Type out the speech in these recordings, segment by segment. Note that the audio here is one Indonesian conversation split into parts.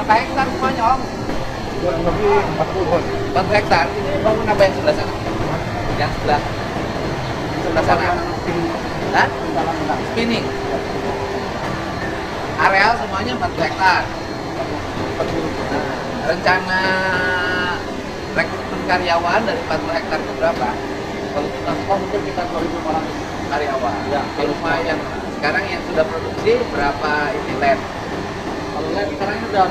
Berapa hektar semuanya Om? kurang lebih 40 4 hektar. Ini bangun apa yang sebelah sana? Yang sebelah sana. Dan spinning. Areal semuanya 40 hektar. Nah, rencana rekrutmen karyawan dari 40 hektar itu berapa? Kalau kita mungkin kita 2.000 orang karyawan. Ya, kalau lumayan. Sekarang yang sudah produksi berapa ini land? Kalau land sekarang ini udah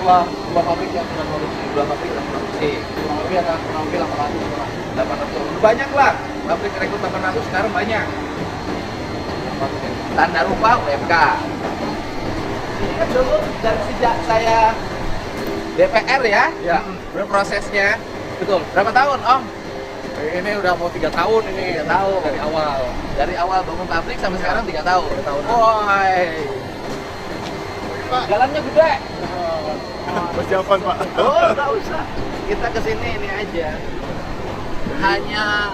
dua pabrik yang sudah produksi. Dua pabrik yang produksi. Kurang lebih ada kurang lebih 800 orang. 800. Banyak lah. Pabrik rekrut 800 sekarang banyak. Tanda rupa UMK. Ini kan dulu dari sejak saya DPR ya, prosesnya. Betul. Berapa tahun, Om? Ini udah mau 3 tahun ini. 3 tahun dari awal. Dari awal bangun pabrik sampai sekarang 3 tahun. 3 tahun. Woi. Jalannya gede. Persiapan Pak. Oh, enggak usah. Kita kesini ini aja. Hanya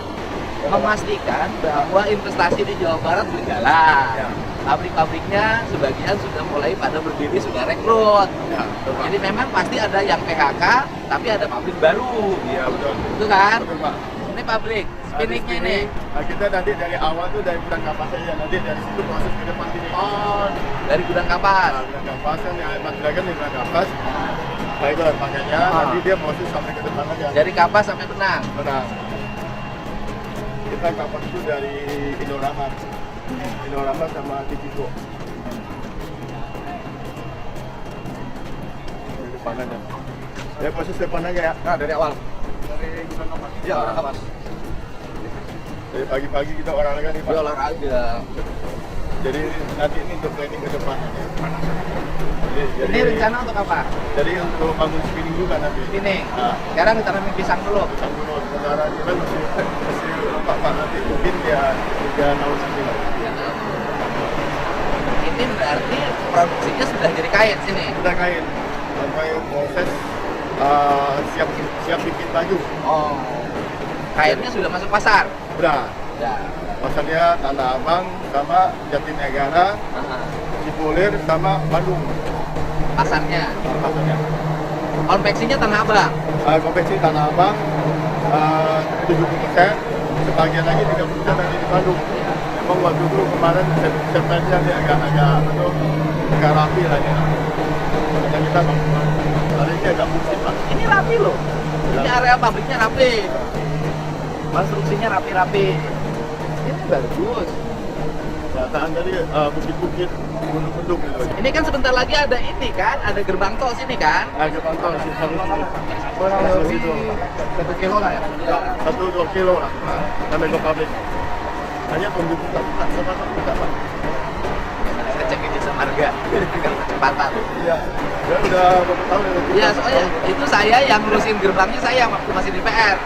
memastikan bahwa investasi di Jawa Barat berjalan. Ya. Pabrik-pabriknya sebagian sudah mulai pada berdiri, sudah rekrut. Ya, Jadi memang pasti ada yang PHK, tapi ada pabrik baru. Iya betul. Itu kan? Betul Pak. Ini pabrik, spinningnya ini. Nah, kita nanti dari awal tuh dari gudang kapas aja. Nanti dari situ proses ke depan sini. Oh, dari gudang kapas. Nah, gudang kapas kan yang Dragon di gudang kapas. Nah itu pakainya. Nanti dia proses sampai ke depan aja. Dari kapas sampai benang. Benar. Kita kapas itu dari Indorama. Indorama sama Tipico. Dari depannya. Ya proses depannya ya. Nah, dari awal. Dari gudang kapas. Iya, gudang kapas. Dari pagi-pagi kita olahraga nih Pak. Dia olahraga. Jadi nanti ini untuk planning ke depan. Ini rencana untuk apa? Jadi untuk bangun spinning juga nanti. Spinning. Nah, Sekarang tanamin pisang dulu. pisang dulu. Sementara kita masih Pak nanti mungkin ya 3 tahun sini lah. Ini berarti produksinya sudah jadi kain sini. Kita kain sampai proses siap bikin baju. Oh. Kainnya sudah masuk pasar. Udah. Ya. Pasarnya Tanah Abang sama Jatinegara, Cipulir sama Bandung. Pasarnya. Pasarnya. Konveksinya Tanah Abang. Konveksi Tanah Abang 70%, sebagian lagi 30% dari di Bandung. Memang waktu itu kemarin septembernya dia agak rapi lah ya. Karena kita hari ini agak musik Pak. Ini rapi loh. Ini area pabriknya rapi. Konstruksinya rapi-rapi. Ini bagus. Datang tadi bukit-bukit, gunung-gunung gitu. Ini kan sebentar lagi ada ini kan, ada gerbang tol sini kan. Agak pantau sih Kurang lebih 1 kilo lah ya. 1-2 kilo lah sampai ke pabrik. Hanya tunggu buka sama buka Pak. Saya cek ini semarga. Kecepatan. Iya. Ya udah berapa tahun ya? Iya, soalnya itu saya yang ngurusin gerbangnya saya waktu masih di PR.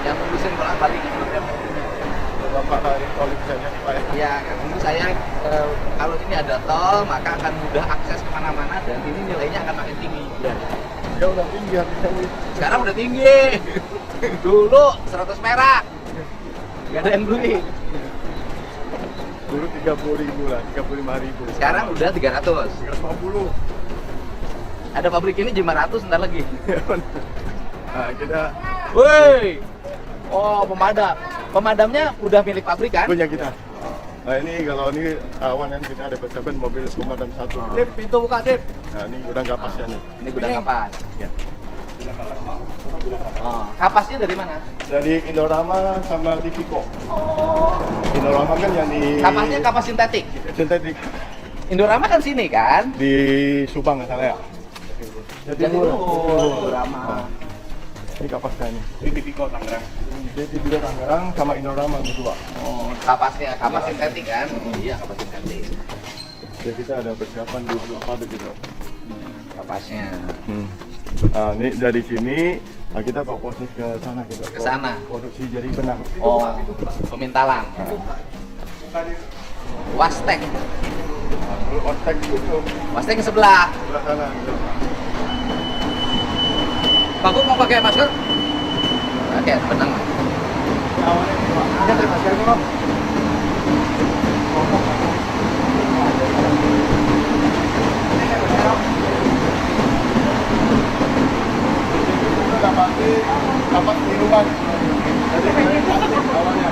Yang ngurusin bolak-balik gerbangnya. Bapak dari tol bisa nih Pak ya. Iya, kan dulu saya kalau ini ada tol maka akan mudah akses kemana-mana dan ini nilainya akan makin tinggi. Iya. Ya udah tinggi harusnya ini. Sekarang udah tinggi. Dulu 100 perak. Gak ada yang beli. Dulu 30.000 lah, 35.000. Sekarang udah 300. 350. Ada pabrik ini 500 ntar lagi. Nah, kita Woi. Oh, pemadam. Pemadamnya udah milik pabrik kan? punya kita. Nah ini kalau ini awan yang kita ada persiapan mobil pemadam 1. Dip, pintu buka, Dip. Nah ini gudang kapasnya nih. Ini gudang kapas. Ya. Oh, kapasnya dari mana? Dari Indorama sama Tipico. Oh. Indorama kan yang di Kapasnya kapas sintetik. sintetik Indorama kan sini kan? di Subang nggak salah ya. Indorama. Ini kapasnya nih. Di Tipico Tangerang. Di Tipico Tangerang sama Indorama berdua. Oh, kapasnya kapas sintetik kan? Iya, kapas sintetik. Jadi kita ada persiapan di pabrik gitu. Kapasnya Nah, ini dari sini kita fokus ke sana gitu. ke sana. Produksi jadi benang. Oh, pemintalan. Wastek. Nah, dulu otak itu Wastek ke sebelah. sebelah sana gitu. Pak Gu mau pakai masker? Oke, benang. Awalnya ini Pak. Ada terima kasih Pak. bulan. Jadi saya aktif awalnya.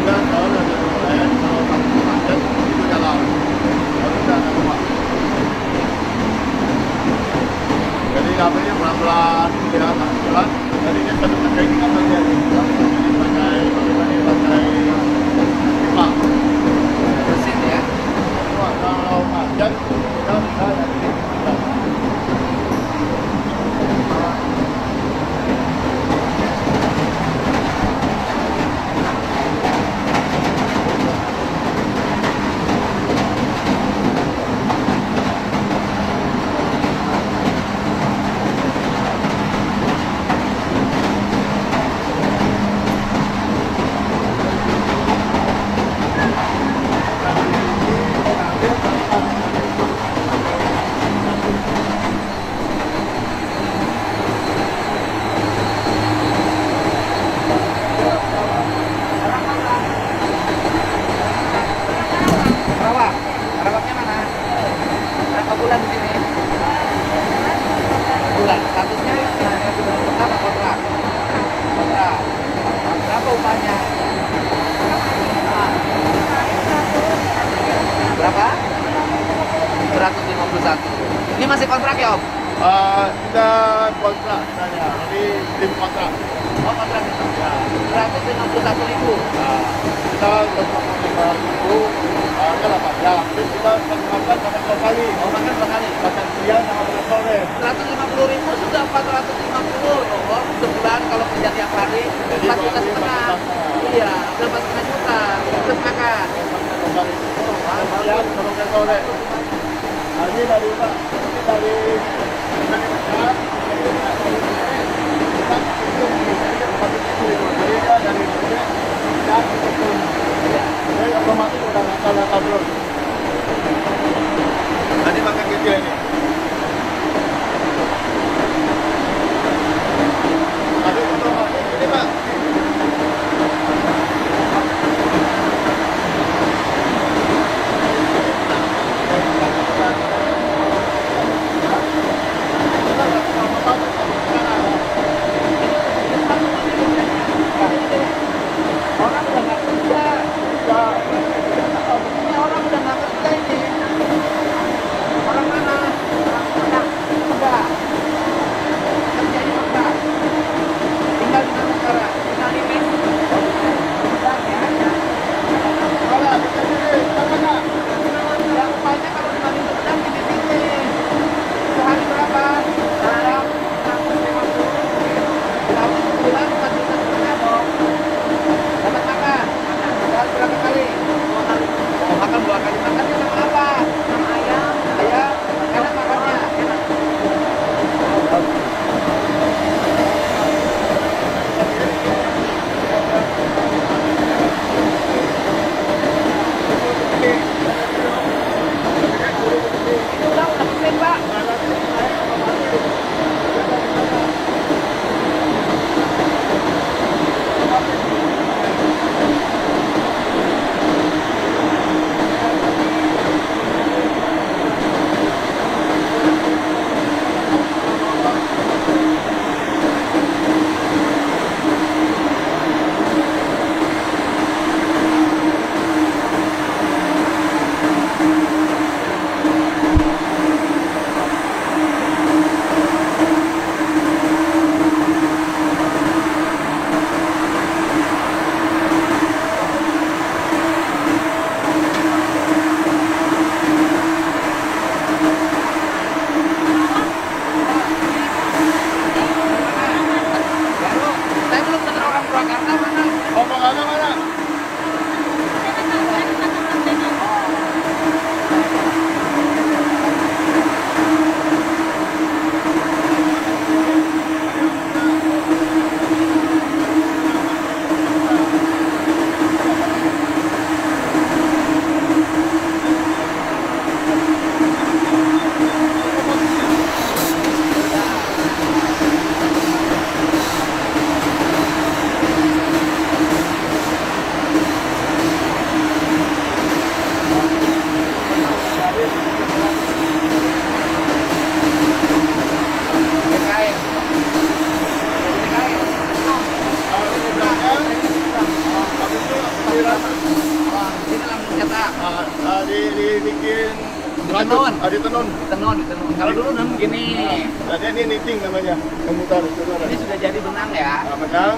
Dan kalau ada lain, kalau satu macet itu jalan. Kalau tidak ada rumah. Jadi kami pelan-pelan, ya pelan. Jadi dia satu pakai ini kan dia. Jadi pakai pipa. Mesin ya. Kalau macet, kita bisa dari Sarawak. Sarawaknya mana? Berapa bulan di sini? Bulan. Statusnya pertama kontrak. Kontrak. Berapa upahnya? Berapa? 151. Ini masih kontrak ya, Om? kita kontrak sebenarnya. Jadi tim kontrak. Oh, kontrak itu. Ya. 151.000. Kita ribu, kan 8 jam. Terus kita makan dua kali. Oh, makan 2 kali. Makan siang sama makan sore. 150.000 sudah 450 loh. Sebulan kalau kerja tiap hari 4,5 juta. Iya, udah 4,5 juta. Terus makan. Dua kali. Makan siang sama makan sore. Nah, ini dari mana? Ini dari Indonesia. Jadi otomatis udah ngata terus. Tadi makan kecil ini. Ada otomatis ini Pak. Orang udah nggak kerja. Ini orang udah bikin Tenun. Di tenun. Tenun. Kalau dulu tenun gini. Jadi ini knitting namanya, memutar saudara. Ini sudah jadi benang ya. Nah, menang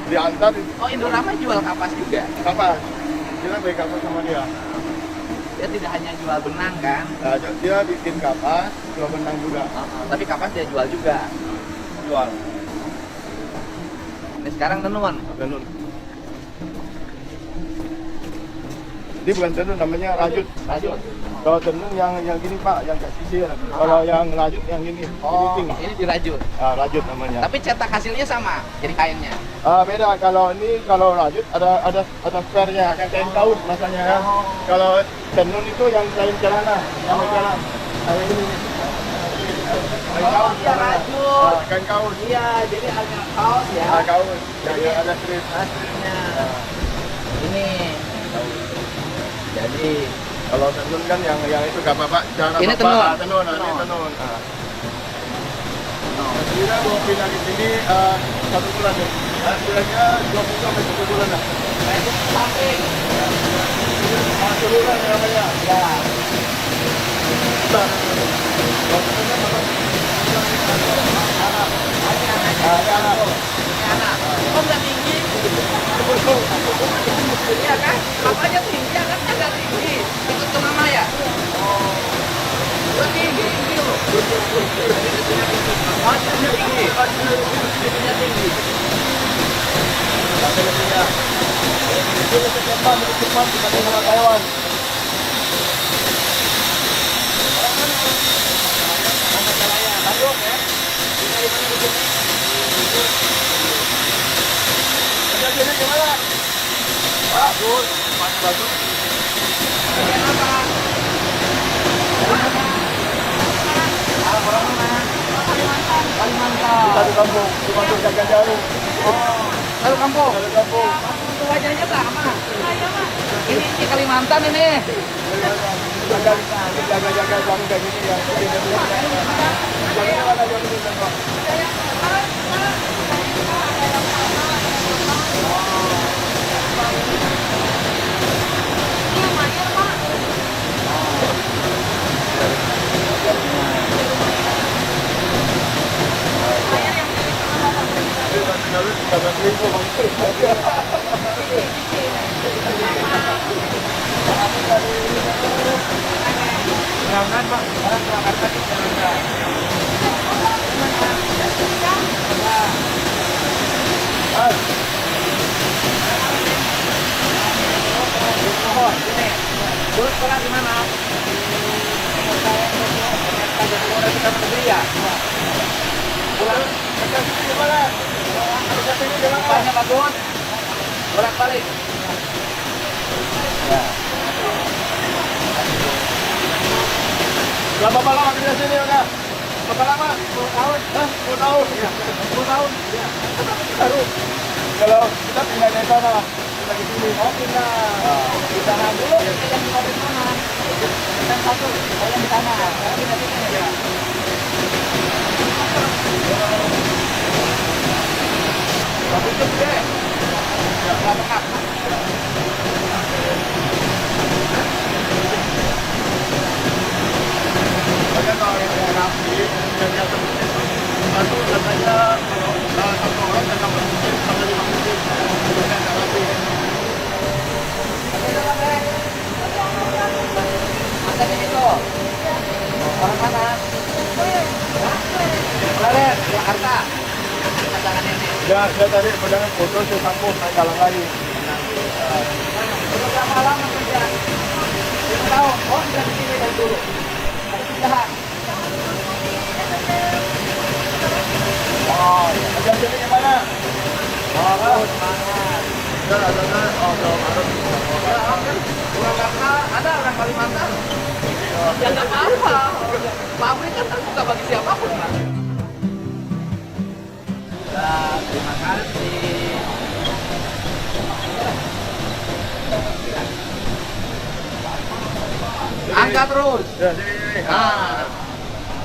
diantar Oh, Indorama jual kapas juga. kapas. Kita beli kapas sama dia. Dia tidak hanya jual benang kan. Nah, dia bikin kapas, jual benang juga. Tapi kapas dia jual juga. Jual. Ini sekarang tenun. Tenun. Ini bukan tenun, namanya rajut. Rajut. Kalau tenun yang gini Pak, yang kayak sisir. Kalau yang rajut yang gini, Oh, knitting. ini dirajut. Nah, rajut namanya. Tapi cetak hasilnya sama, jadi kainnya. Beda. Kalau rajut ada spare-nya, yang kain kaus masanya kan. Oh. Kalau tenun itu yang kain celana, yang celana. Kayak ini. Kain Oh, kaus. iya, rajut. Kain kaus. Iya, jadi hanya kaos ya. Kaus. Yang ada strip. Hasilnya. Ini. Jadi Kalau tenun kan yang itu gak apa-apa. Jangan Ini apa-apa. tenun. Tenun. Ini Tenun. tenun. Kita mau pindah di sini 1 bulan nih. Kira-kira 20 sampai 1 bulan lah. itu samping. 1 bulan namanya. Ya. Bentar. Kalau tenunnya apa? Ada anak. Ini anak. Oh, nggak tinggi. Iya kan? Bapaknya tinggi, anaknya nggak tinggi. Ikut ke mama ya? Oh. Tinggi loh. Oh, cucunya tinggi. Cucunya tinggi. Sampai lebihnya. Itu lebih cepat dibanding sama Taiwan. Bandung ya? Tinggal di mana di sini? Jadi gimana? Bagus, bagus. Bagian apa? Orang mana? Kalimantan. Kita di kampung, di kampung Jaga Jauh. Oh, lalu kampung. Di kampung. Wajahnya sama. Ini Kalimantan ini. Jaga suami kayak gini ya. Jadinya mana yang ini Pak? Jangan Pak, orang Jakarta di Jakarta. Dulu sekolah di mana? Sekolah di negeri ya? Pulang Gimana? banyak bagus. Bolak balik. Ya. Berapa lama kerja sini udah? Berapa lama? 10 tahun. Hah? 10 tahun? Iya. 10 tahun? Iya. Baru. Kalau kita pindah dari sana lah. Kita di sini. Oh, pindah. Di sana dulu, yang di pabrik mana? Yang satu, yang di sana. Sekarang pindah sini ya. Bagus tuh gede. Nggak pengap. Ada kalau yang rapi, yang biasa satu katanya kalau satu orang dan tambah mesin sampai 5 mesin. Itu yang rapi. Ada itu. Orang mana? Kemarin, Jakarta. Pasangan ini. Ya, saya tadi pedangan foto saya sambung naik jalan lagi. Udah berapa lama kerja? 5 tahun. Oh, sudah di sini dari dulu. Ada pindahan. Oh, iya. Kerja sini gimana? Oh, semangat. Ya, ada oh, kalau Ya, orang Jakarta, ada orang Kalimantan. Ya nggak apa-apa. Pabrik kan terbuka bagi siapapun, Mas. Ya, terima kasih. Angkat terus. Ya, sini. Nah,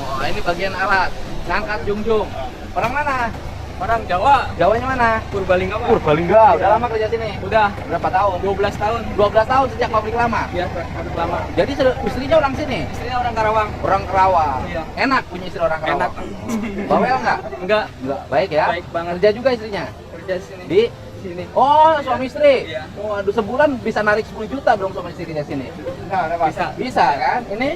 oh, ini bagian alat. Angkat jungjung. Orang mana? Orang Jawa, Jawanya mana? Purbalingga Pak. Purbalingga. Udah lama kerja sini? Udah Berapa tahun? 12 tahun. 12 tahun sejak pabrik lama. Ya, pabrik lama. Jadi istrinya orang sini? Istrinya orang Karawang. Orang Kerawang. Iya. Enak punya istri orang Kerawang. Enak. Bawel nggak? Enggak, Baik ya? Baik banget. Kerja juga istrinya? kerja sini. Di? Sini. Oh, suami istri? Iya. Waduh, sebulan bisa narik 10 juta dong sama istrinya sini? Bisa. Bisa kan? Ini?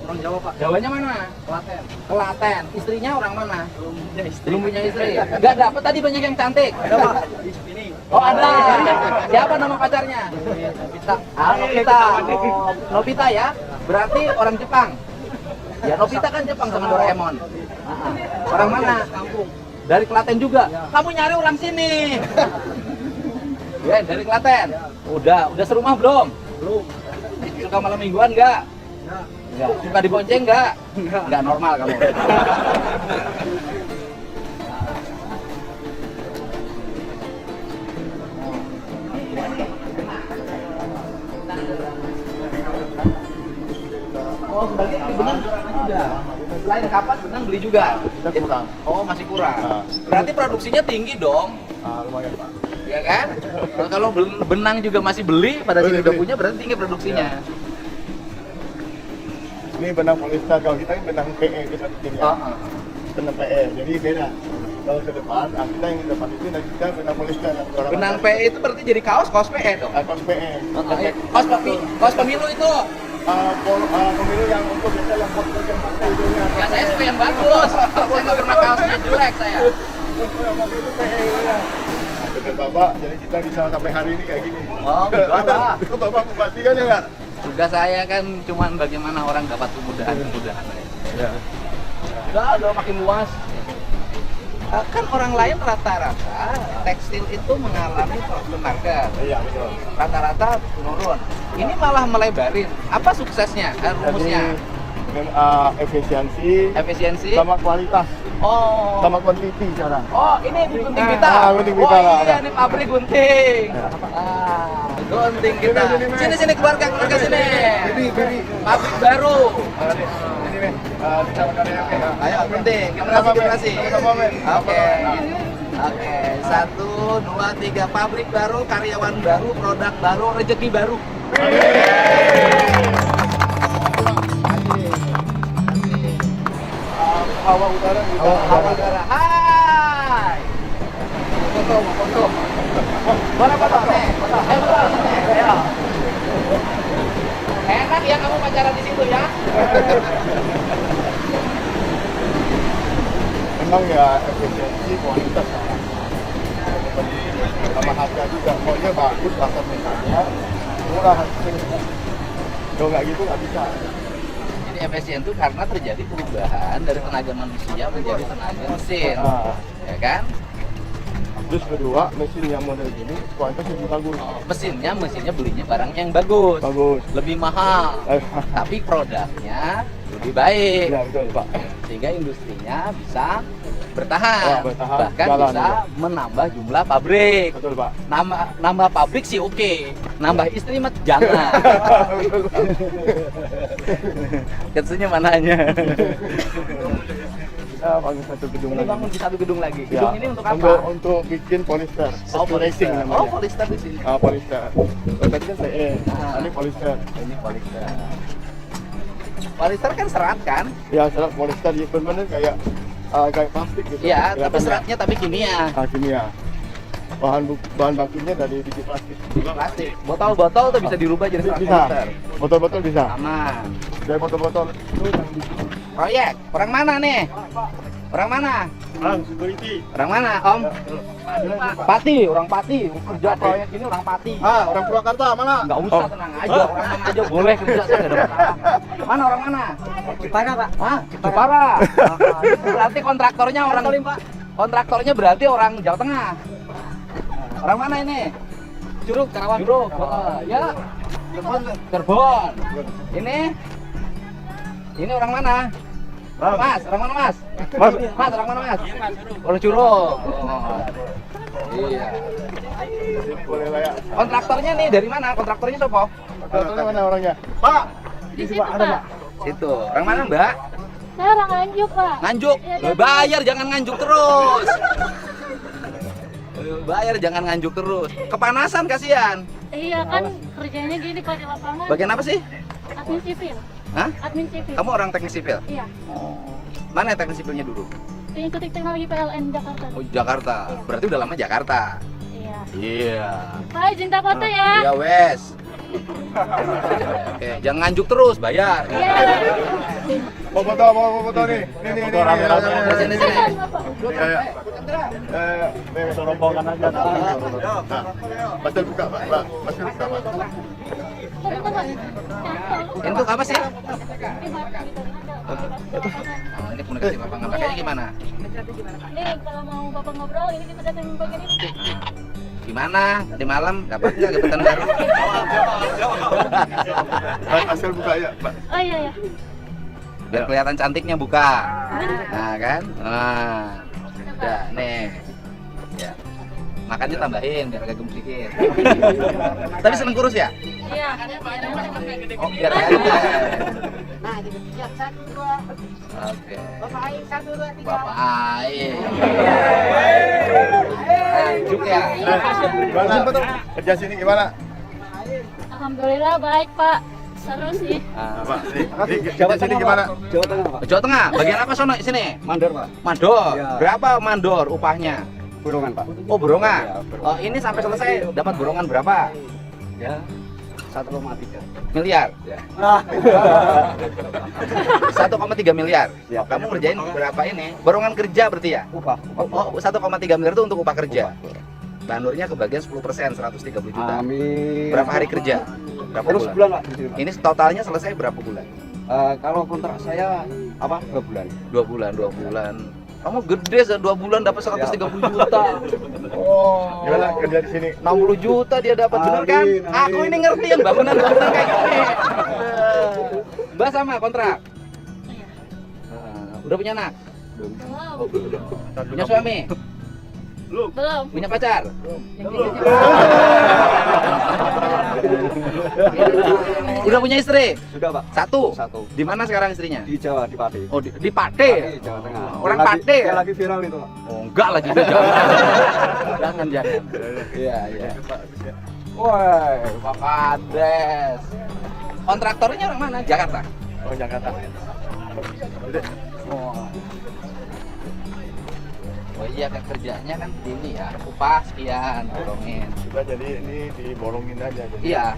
Orang Jawa Pak. Jawanya mana? Klaten. Kelaten. Istrinya orang mana? Belum punya istri. Belum punya istri? Nggak dapet tadi banyak yang cantik? Ada Pak. Ini. Oh ada. Siapa nama pacarnya? Kita. Novita. Oh, Novita ya? Berarti orang Jepang. Ya Novita kan Jepang sama Doraemon. Orang mana? Kampung. Dari Klaten juga. Kamu nyari orang sini. Ya dari Klaten. Udah serumah belum? Belum. Suka malam mingguan nggak? Enggak. Nggak. Suka dibonceng nggak? Enggak. Nggak normal kamu. Oh, sebagai benang juga. Selain kapas, benang beli juga. Kita kurang. Oh, masih kurang. Nah. Berarti produksinya tinggi dong, Lumayan Pak. ya kan? Kalau benang juga masih beli, pada sini Beli, udah beli. punya, berarti tinggi produksinya. Ini benang polistar, kalau kita ini benang PE kita di sini. Oh, Ya. Benang PE, jadi beda. Kalau ke depan, kita yang di depan itu nanti kita benang polistar yang warna benang matahari. PE itu berarti jadi kaos PE dong. Kaos PE. Kaos pemilu itu. Pemilu yang untuk biasa yang buat yang pakai hidungnya. Ya saya suka yang bagus. Saya nggak pernah kaosnya jelek saya. Itu PE ya. Dengan Bapak, jadi kita bisa sampai hari ini kayak gini. Oh, enggak lah. Bapak memperhatikan ya nggak? Tugas saya kan cuman bagaimana orang dapat kemudahan. Ya. Udah makin luas. Kan orang lain rata-rata tekstil itu mengalami turun harga. Iya betul. Rata-rata menurun. Ini malah melebarin. Apa suksesnya? Rumusnya? Efisiensi Efisiensi. sama kualitas Oh. sama kuantiti sekarang. Oh, ini di gunting kita. Gunting kita Oh lah. iya, ini pabrik gunting. Gunting kita. Sini keluarga sini. Biri. Pabrik baru. Ini nih, kita makan ya. Ayo gunting. Generasi. Oke. Oke. 1, 2, 3. Pabrik baru, karyawan baru, produk baru, rezeki baru. Hawa udara kita. Hawa udara. Hai. Foto. Boleh foto nih. Foto nih. Ayo. Enak ya kamu pacaran di situ ya? Memang ya efisiensi kualitas sama harga juga. Pokoknya bagus asal misalnya murah hasilnya. Kalau nggak gitu nggak bisa. Jadi efisien itu karena terjadi perubahan dari tenaga manusia menjadi tenaga mesin, Nah, ya kan? terus kedua mesin yang model gini kualitasnya lebih bagus. Mesinnya belinya barang yang bagus, Bagus. lebih mahal, tapi produknya lebih baik, Ya betul Pak. sehingga industrinya bisa bertahan, Ya, bertahan, bahkan jalan, bisa ya. menambah jumlah pabrik. Betul Pak. Nambah pabrik sih oke, nambah istri mah jangan. Ketsunya mananya? Kita bangun satu gedung Ini lagi. bangun di satu gedung lagi. Ya, Gedung ini untuk apa? Untuk bikin polyester. Oh, Racing polyester. namanya. Oh, polyester di sini. Polyester. Oh, tadi kan PE. Ini polyester. Ini polyester. Polyester kan serat kan? Ya, serat polyester ya benar-benar kayak plastik gitu. Iya, tapi Kelihatannya. seratnya tapi kimia. Kimia. Bahan bakunya dari biji plastik. Plastik. Botol-botol tuh bisa dirubah jadi serat Bisa. polyester. Botol-botol bisa. Aman. Dari botol-botol itu yang di Proyek. Orang mana nih? Orang mana? security. Orang mana, Om? Pati, orang Pati. Kerja proyek ini orang Pati. Orang Purwakarta mana? Enggak usah, tenang aja. Orang mana aja boleh kerja, saya nggak ada masalah. Mana orang mana? Jepara Pak. Hah? Jepara. Berarti kontraktornya orang kontraktornya berarti orang Jawa Tengah. Orang mana ini? Curug Karawang. Curug. Ya. Cirebon. Ini orang mana? Mas, orang mana Mas? Mas, orang mana Mas? Orang Curug. Oh. Iya. Boleh lah ya. Kontraktornya nih dari mana? Kontraktornya siapa? Kontraktornya mana orangnya? Pak. Di situ, Pak. Situ. Orang mana, Mbak? Saya orang Nganjuk, Pak. Nganjuk. Iya, Bayar jangan nganjuk terus. Bayar jangan nganjuk terus. Kepanasan kasihan. Iya kan kerjanya gini Pak di lapangan. Bagian apa sih? Admin sipil. Hah? Admin sipil. Kamu orang teknik sipil? Iya. Mana teknik sipilnya dulu? Teknik teknologi PLN Jakarta. Oh, Jakarta. Berarti udah lama Jakarta. Iya. Iya. Pak, izin tak foto ya. Iya, wes. Oke, jangan nganjuk terus, bayar. Iya. Mau foto nih. Nih. Sini, sini. Ya. Rombongan aja. Masih buka, Pak. Masih buka, Pak. Untuk apa sih? Ini komunikasi lapangan. Pakainya gimana? Nih, kalau mau Bapak ngobrol, ini kita datang bagian ini. Gimana? Tadi malam dapat nggak gebetan baru? Asal buka ya, Pak. Oh iya ya. Biar kelihatan cantiknya buka. Nah kan? Nah, udah nih. Ya. Makannya tambahin biar agak gemuk dikit. Tapi seneng kurus ya? Iya. Oh, biar aja. Nah, gitu. Ya, 1, 2. Oke. Bapak Aing 1, 2, 3. Bapak Aing. Lanjut ya. Gimana? Kerja sini gimana? Alhamdulillah baik Pak. Seru sih. Pak, kerja sini gimana? Jawa Tengah, Pak. Jawa Tengah. Bagian apa sono sini? Mandor, Pak. Mandor. Ya. Berapa mandor upahnya? Borongan, Pak. Oh, borongan. Ya, borongan. Oh, ini sampai selesai dapat borongan berapa? Ya. 1,3. Miliar. Ya. 1,3 miliar. Siap. Kamu ngerjain berapa ini? Borongan kerja berarti ya? Upah. Oh, 1,3 miliar itu untuk upah kerja. Bandurnya kebagian 10%, 130 juta. Amin. Berapa hari kerja? Berapa Terus bulan? bulan, Pak. di sini, Pak. Ini totalnya selesai berapa bulan? Kalau kontrak saya apa? 2 bulan. 2 bulan, 2 bulan. Kamu gede, 2 bulan dapat 130 juta. Oh. Gimana kerja di sini? 60 juta dia dapat, bener kan? Amin, amin. Aku ini ngerti yang bangunan-bangunan kayak gini. Mbak sama kontrak? Udah punya anak? Belum. Punya suami? Belum. Punya pacar? Udah punya istri? Sudah, Pak. Satu? Satu. Di mana sekarang istrinya? Di Jawa, di Pati. Oh, di Pate? Jawa Tengah. Orang Yang lagi- Pate ya? yang lagi viral itu, Pak. Oh, enggak lagi jangan. Jangan. Iya, iya. Woi, Pak Kades. Kontraktornya orang mana? Jakarta. Oh, Jakarta. Oh iya, kan kerjanya kan ini ya, upah sekian, borongin. Kita jadi ini diborongin aja. Jadi. Iya.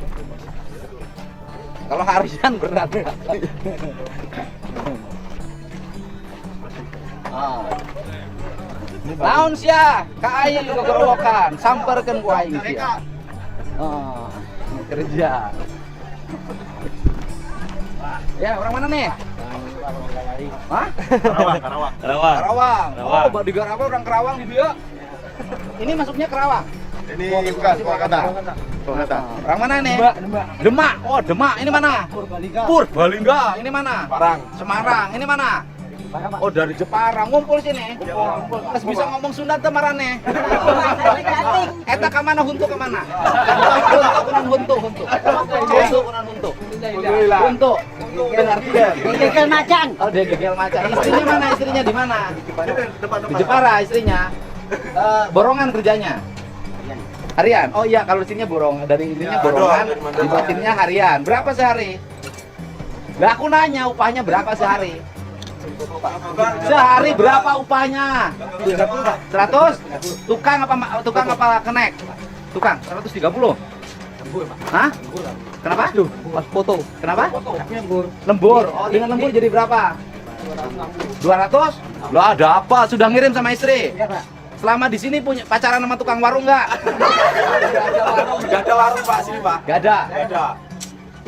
Kalau harian berat. Ah. Naon sia, ka aing gogorowokan, samperkeun ku aing sia. Oh, kerja. Ya, orang mana nih? Hah? Karawang. Karawang. Oh, di Karawang orang Karawang di dia. Ini masuknya Karawang. Ini bukan Purwakarta. Purwakarta. Orang mana nih? Demak. Oh, Demak. Ini mana? Purbalingga. Ini mana? Semarang. Ini mana? Oh, dari Jepara. Ngumpul sini. Terus bisa ngomong Sunda temarane. Eta ka mana huntu ka mana? Huntu. Huntu. Benar tidak? Gegel macan. Oh, dia gegel macan. Istrinya mana? Istrinya di mana? Di Jepara istrinya. Borongan kerjanya. Harian. Oh iya, kalau istrinya borong, dari istrinya borongan, di batinnya harian. Berapa sehari? Lah aku nanya upahnya berapa sehari? Sehari berapa upahnya? 100? Tukang apa kenek? Tukang 130? Hah? Kenapa? Pas foto. Kenapa? Lembur. Oh, dengan lembur jadi berapa? 200? Lo ada apa? Sudah ngirim sama istri? Iya, Pak. Selama di sini punya pacaran sama tukang warung nggak? Gak ada warung Pak sini Pak. Nggak ada. Ada.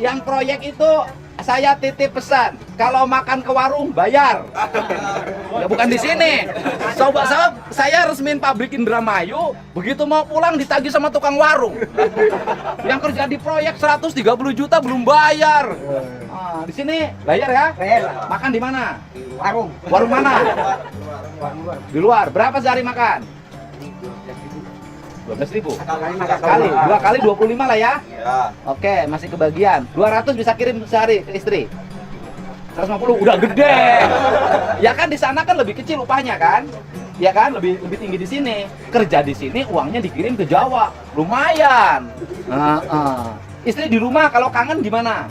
Yang proyek itu saya titip pesan, kalau makan ke warung bayar. Ya bukan di sini. Sobat saya resmiin pabrik Indramayu, begitu mau pulang ditagih sama tukang warung. Yang kerja di proyek 130 juta belum bayar. Ah, di sini bayar ya? Bayar. Makan di mana? Warung. Warung mana? Di luar. Berapa sehari makan? 12.000. Sekali. 2 kali 25 lah ya? Ya. Oke, masih kebagian. 200 bisa kirim sehari ke istri. 150 udah gede. Ya kan di sana kan lebih kecil upahnya kan? Ya kan lebih tinggi di sini. Kerja di sini uangnya dikirim ke Jawa. Lumayan. Istri di rumah kalau kangen gimana?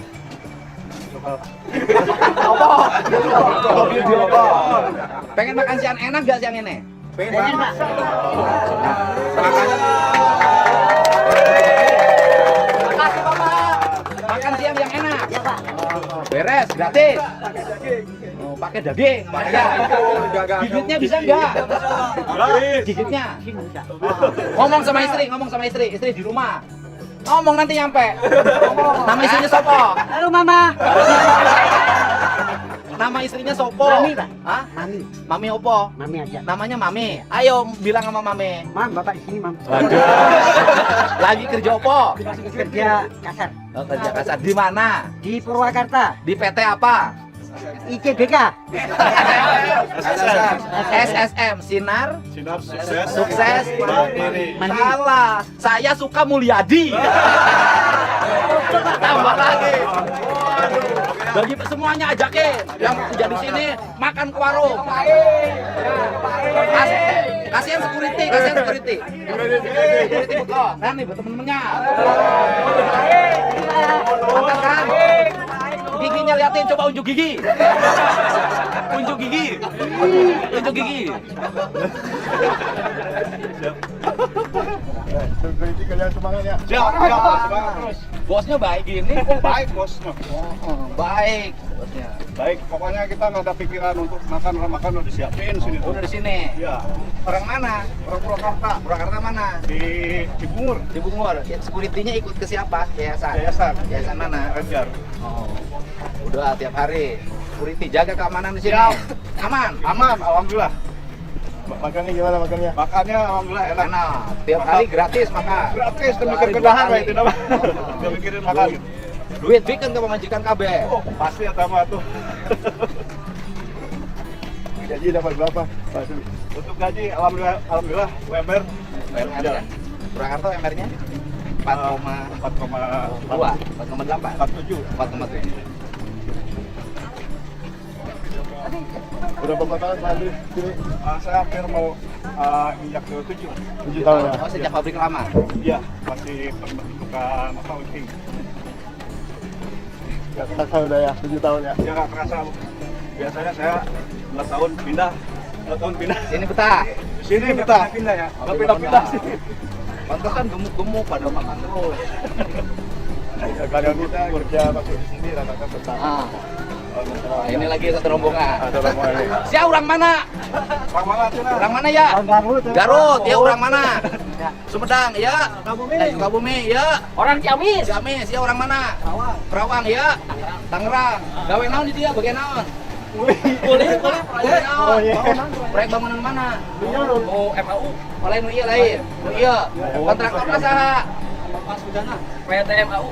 Pengen makan siang enak gak siang ini? Pengen, Pak. Makasih Bapak. Makan siang yang enak. Ya, Pak. Beres, gratis. Oh, pakai daging, ya. Gigitnya bisa nggak? Gigitnya. Ngomong sama istri di rumah. Ngomong nanti nyampe. Nama istrinya Sopo. Halo, Mama. Nama istrinya Sopo. Mami, Pak. Hah? Mami. Mami opo? Mami aja. Namanya Mami. Ayo bilang sama Mami. Mam, Bapak di sini, Mam. Lagi kerja opo? Kerja kasar. Oh, kerja kasar. Di mana? Di Purwakarta. Di PT apa? ICBK. SSM Sinar Sinar sukses. Sukses Mandiri. Salah. Saya suka Mulyadi. Tambah lagi. Bagi semuanya ajakin yang kerja di sini makan ke warung. Kasihan security. Security bekal. Nah nih buat temen-temennya. Mantap kan? Giginya liatin, coba unjuk gigi. Unjuk gigi. Security kalian semangat ya. Siap, Semangat terus. Bosnya baik gini. Baik bos. Baik bosnya. Baik, pokoknya kita nggak ada pikiran untuk makan udah disiapin sini tuh. Udah di sini. Iya. Orang mana? Orang Purwakarta Purwakarta mana? di Cibungur, Di Bungur. Ya, security-nya ikut ke siapa? Yayasan. Yayasan mana? Anjar. Oh. Udah tiap hari. Security jaga keamanan di sini. Siap. Aman. Aman, alhamdulillah. Makannya gimana makannya? Makannya alhamdulillah enak. Enak. Tiap hari gratis makan. Gratis, Tiap demi hari kegedahan 2 lah kali. itu nama. Gak mikirin makan. Duit bikin ke pemajikan KB. Oh, pasti ya sama tuh. Gaji dapat berapa? Pasti. Untuk gaji alhamdulillah UMR UMR ya. Purwakarta UMR-nya 4,2, 4,8, 4,7. 4,7. Udah berapa tahun Pak Andri sini? Saya hampir mau injak ke 7 tahun ya. Oh, sejak pabrik lama. Iya, masih bukan accounting. Gak kerasa udah ya, 7 tahun ya? Ya gak kerasa. Biasanya saya 2 tahun pindah. Sini betah. Sini kita pindah ya. Gak pindah-pindah sini. Pantesan gemuk-gemuk pada makan terus. Ya, kadang kita kerja masuk di sini rata-rata betah. Nah, ini lagi satu rombongan. Ada rombongan ini. Siapa orang mana? Orang mana Cina? Orang mana ya? Garut. Garut, ya orang mana? Sumedang, ya. Sukabumi, ya. Orang Ciamis. Ciamis, ya orang mana? Perawang, ya. Tangerang. Gawe naon di dia bagian naon? Boleh. Oh, iya. Proyek bangunan mana? Oh, FAU. Oh, lain iya lain. Oh, iya. Kontraktor saha? PTMAU.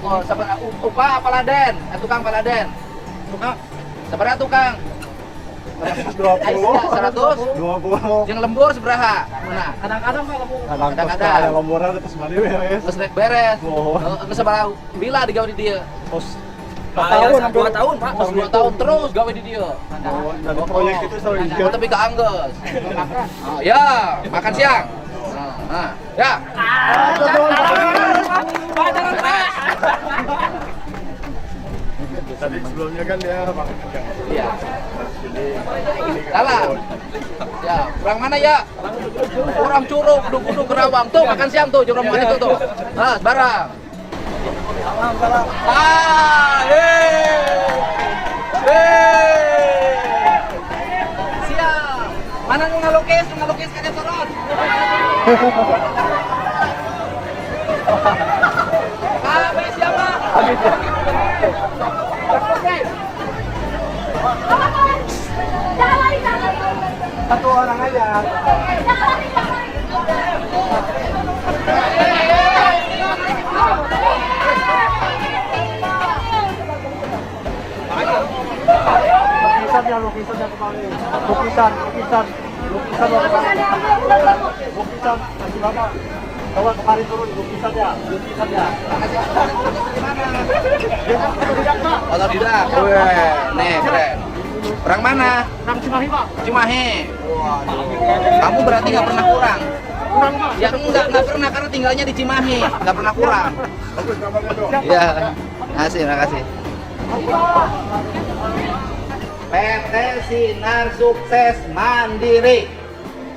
Oh, sabar upah paladen. Tukang paladen. Tukang. Sabar tukang. 100. 20. Yang lembur seberaha? Mana? Kadang-kadang Pak lembur. Kadang-kadang. Ada lemburan terus mandi beres. Terus rek beres. Oh. Geus sabaraha bila digawe di dieu? Terus 2 tahun, Pak. Terus 2 tahun terus gawe di dieu. dari proyek itu selalu hijau. Tapi ke Angges. Oh, ya, makan siang. Nah, ya. Pacaran, Pak. Tadi sebelumnya kan dia makan ikan. Iya. Ini Salah. Ya, orang mana ya? Orang Curug, Kudu Kerawang. Tuh makan siang tuh, jam rombongan itu tuh. Nah, barang. salam. Siap. Mana nu ngalukis kalian turun. Kami siapa? Satu orang aja. Lukisan yang kemarin. Lukisan. Lukisan lagi berapa? Coba kemarin turun, belum bisa ya. Otodidak. Weh, nih keren. Orang mana? Orang Cimahi, Pak. Cimahi. Waduh. Kamu berarti nggak pernah kurang? Kurang, Pak. Ya nggak pernah karena tinggalnya di Cimahi, nggak pernah kurang. Bagus gambarnya dong. Ya, makasih. PT Sinar Sukses Mandiri.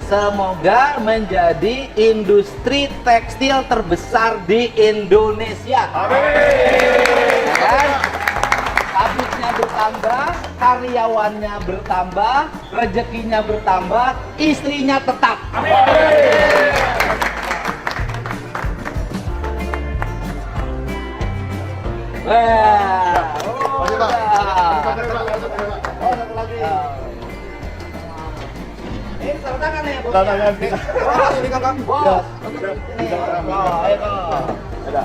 Semoga menjadi industri tekstil terbesar di Indonesia. Ya kan? Pabriknya bertambah, karyawannya bertambah, rezekinya bertambah, istrinya tetap. Wah, Oke, Pak. satu lagi. Ini tanda tangan nih, bos. Tanda tangan. Bos, ini kakak. Bos. Ini. Ayo, Kak. Ada.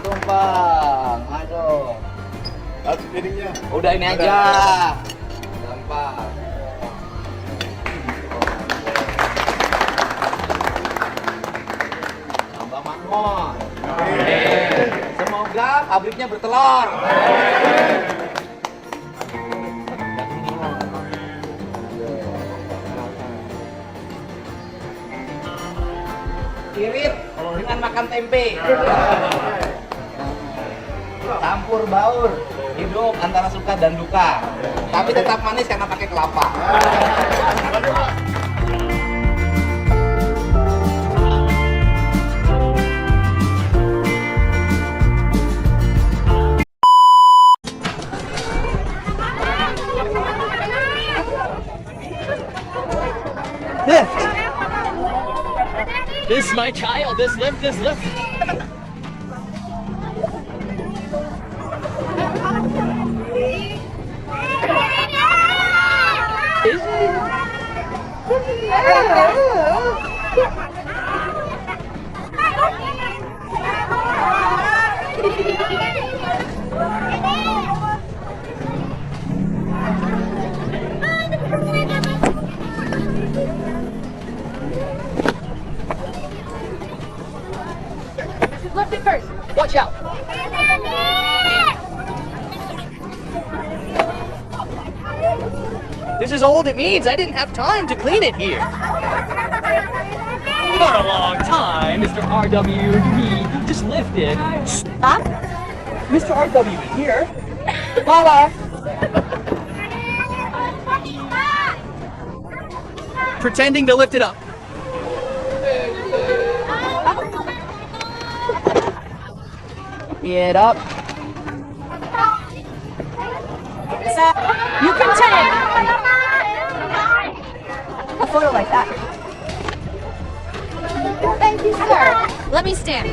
Tumpang. Aduh. Piringnya. Udah ini aja. Gampang. Tambah makmur. Semoga pabriknya bertelur. Irit dengan makan tempe. Campur baur, hidup antara suka dan duka. Tapi tetap manis karena pakai kelapa. This is my child. This lift. Lift it first. Watch out. This is all it means. I didn't have time to clean it here. For a long time, Mr. RWD just lifted. Stop. Mr. RWD here. Mama. Pretending to lift it up. Get up. You can take a photo like that. Thank you, sir. Let me stand.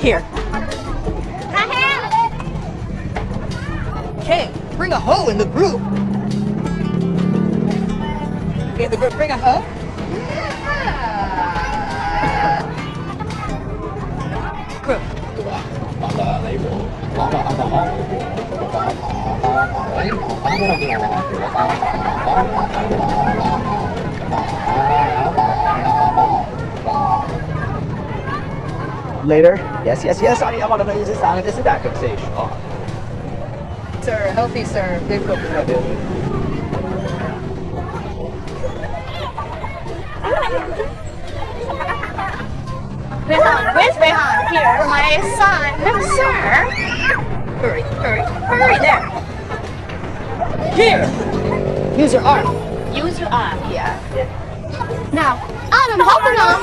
Here. Okay, bring a hoe in the group. Okay, the group, bring a hoe. Group. Later. Yes. I want to use this on this backup station. Sir, healthy sir. Big group. Rehan, where's Rehan? Here, my son. Sir. Hurry there. Here. Use your arm. Use your arm. Yeah. Now, Adam, hopping on.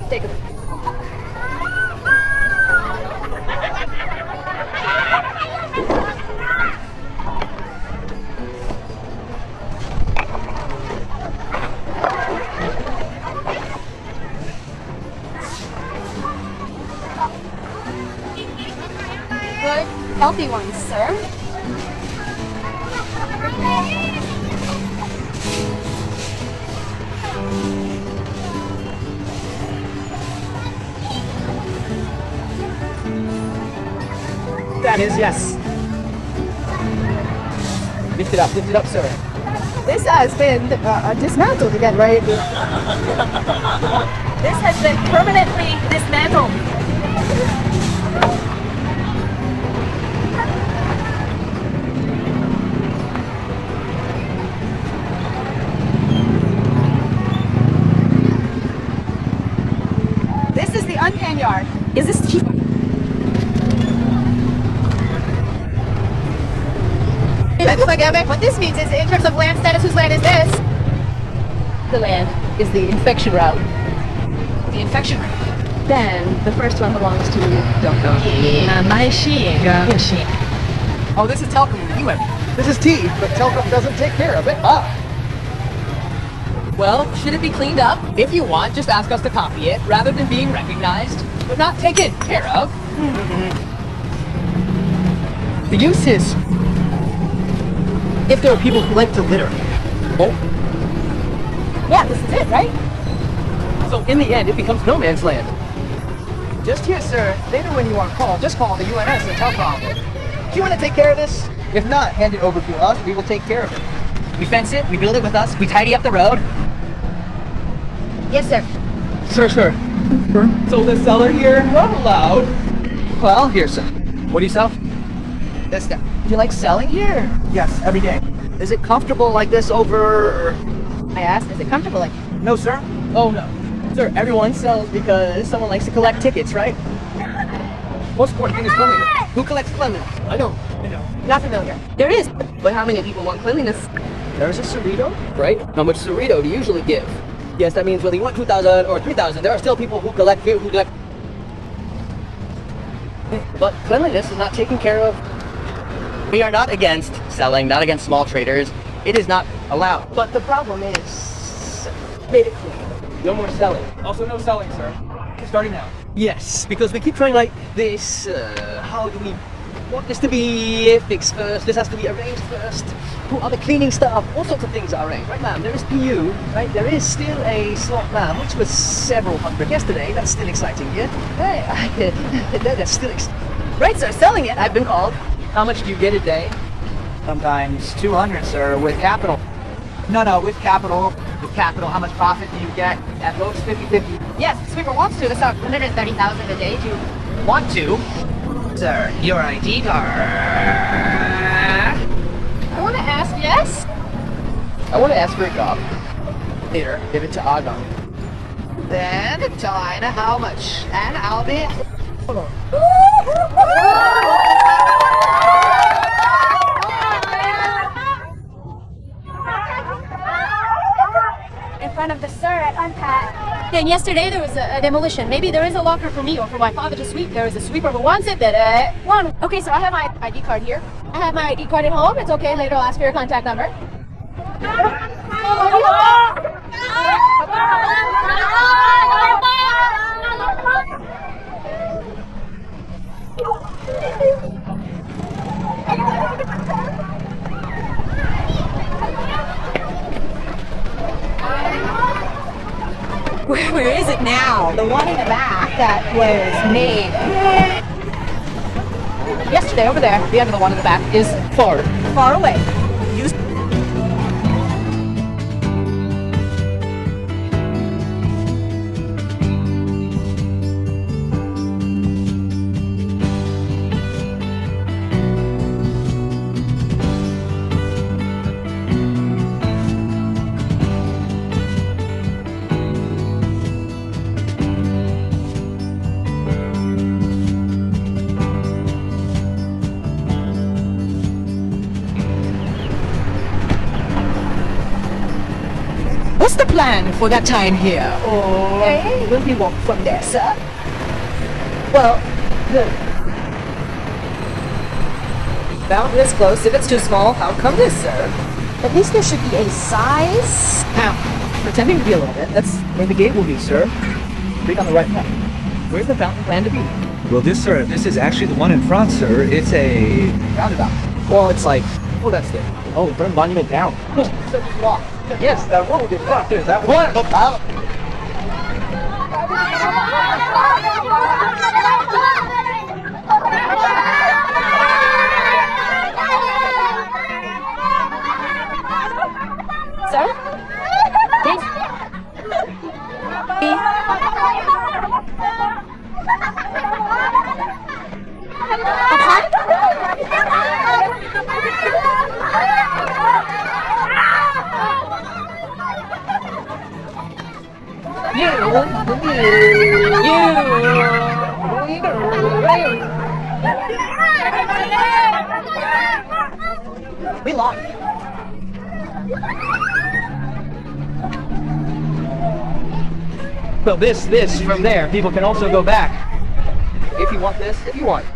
Take it. healthy ones, sir. That is, yes. Lift it up, sir. This has been dismantled again, right? This has been permanently dismantled. This is the unpan yard. Is this cheap? What this means is, in terms of land status, whose land is this? The land is the infection route. The infection route. Then the first one belongs to Don't know. Oh, this is Telcom. You have. This is T, but Telcom doesn't take care of it. Well, should it be cleaned up? If you want, just ask us to copy it, rather than being recognized, but not taken care of. The use is if there are people who like to litter. Oh, Yeah, this is it, right? so in the end, it becomes no man's land. Just here, sir. Later when you are called, just call the UNS and Telcom. Do you want to take care of this? If not, hand it over to us. We will take care of it. We fence it, we build it with us, we tidy up the road. Yes, sir. Sir. So the seller here, not allowed. Well, here, sir. What do you sell? This stuff. Do you like selling here? Yes, every day. Is it comfortable like this over? I asked, is it comfortable? Like, No, sir. Oh, no. Sir, everyone sells because someone likes to collect tickets, right? Most important thing is cleanliness. Who collects cleanliness? I don't. not familiar. There is, but how many people want cleanliness? There's a Cerrito, right? How much Cerrito do you usually give? Yes, that means whether you want 2,000 or 3,000, there are still people who collect food, who collect. But cleanliness is not taken care of. We are not against selling, not against small traders. It is not allowed. But the problem is, made it clean. No more selling. Also no selling, sir. Starting now. Yes, because we keep trying like this. How do we want this to be fixed first? This has to be arranged first. Who are the cleaning staff? All sorts of things are arranged. Right, ma'am? There is PU, right? There is still a slot lamb, which was several hundred yesterday. That's still exciting, yeah? Hey, that's still Right, sir, selling it, I've been called. How much do you get a day? Sometimes 200, sir, with capital. No, with capital. With capital, how much profit do you get? At most 50-50. Yes, Sweeper wants to. That's not 130,000 a day to Want to? Sir, your ID card. I want to ask, yes? I want to ask for a job. Later, give it to Agam. Then tell Ina how much, and I'll be. In front of the sir at Unpack. And yesterday there was a demolition. Maybe there is a locker for me or for my father to sweep. There is a sweeper who wants it that one. Okay, so I have my ID card here. I have my ID card at home. It's okay. Later I'll ask for your contact number. Where is it now? The one in the back that was made yesterday over there. The other one in the back is far away. What's the plan for that time here? Or will we walk from there, sir? Well, the fountain is close. If it's too small, how come this, sir? At least there should be a size. Now, pretending to be a little bit, that's where the gate will be, sir. Click on the right one. Where's the fountain plan to be? Well, this is actually the one in front, sir. It's a roundabout. Well, it's like, oh, that's the, oh, burn monument down. Yes, the road is blocked. There's that one. Sir? Please? We lost. Well, this from there, people can also go back. If you want this, if you want.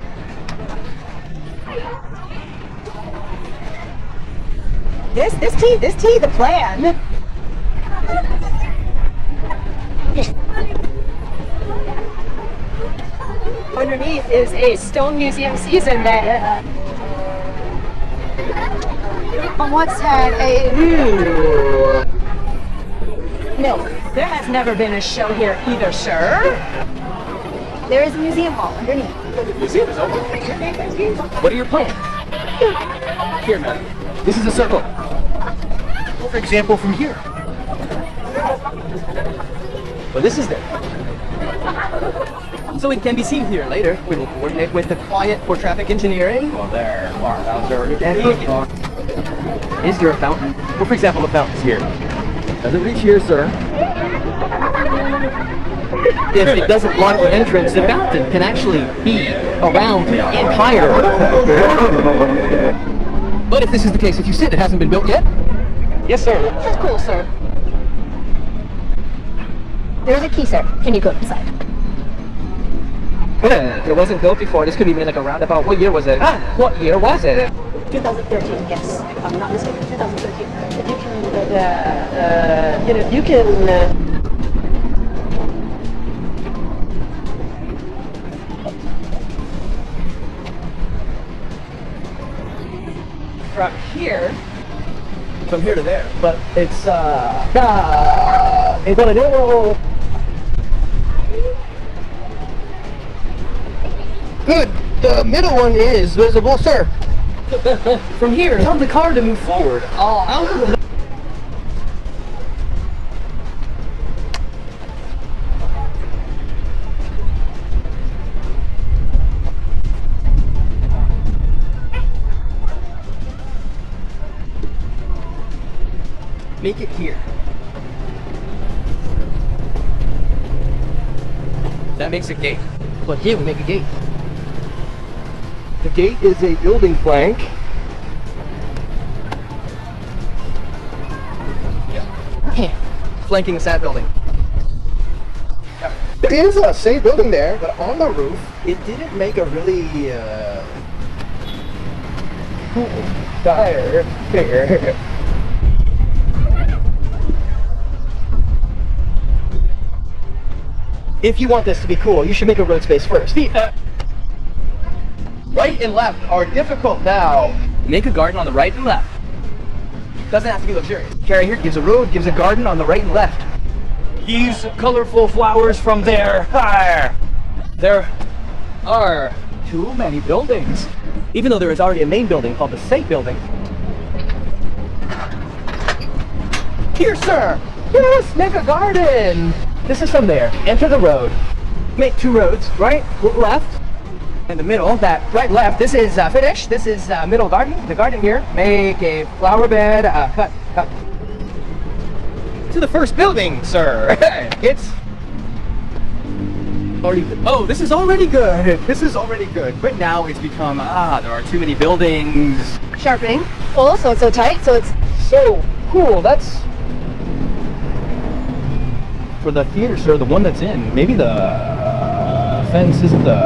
This tea, the plan. Underneath is a stone museum season that once had a No, there has never been a show here either, sir. there is a museum hall underneath. What are your plans? Here, man. This is a circle. For example, from here. Well, this is there. So it can be seen here later. We will coordinate with the client for traffic engineering. Well, there are. Is there a fountain? Well, for example, the fountain's here. Does it reach here, sir? If it doesn't block the entrance, the fountain can actually be around the entire. But if this is the case, if you sit, it hasn't been built yet? Yes, sir. That's cool, sir. There's a key, sir. Can you go inside? It wasn't built before. This could be made like a roundabout. What year was it? What year was it? 2013, yes. If I'm not mistaken, 2013. If you can, From here to there. But it's gonna do. Good. The middle one is visible, sir. From here, tell the car to move forward. Make it here. That makes a gate. But here we make a gate. The gate is a building plank. Here. Flanking the sad building. There is a same building there, but on the roof, it didn't make a really cool tire figure. If you want this to be cool, you should make a road space first. Right and left are difficult now. Make a garden on the right and left. Doesn't have to be luxurious. Carry here gives a road, gives a garden on the right and left. Use colorful flowers from there. There are too many buildings. Even though there is already a main building called the State Building. Here, sir. Yes, make a garden. This is from there. Enter the road. Make two roads, right, left. In the middle, that right, left. This is finished. This is middle garden. The garden here. Make a flower bed. Cut. To the first building, sir. It's already good. Oh, this is already good. This is already good. But now it's become there are too many buildings. Sharpening. Full, so it's so tight, so it's So cool. That's for the theater, sir. The one that's in. Maybe the fence isn't the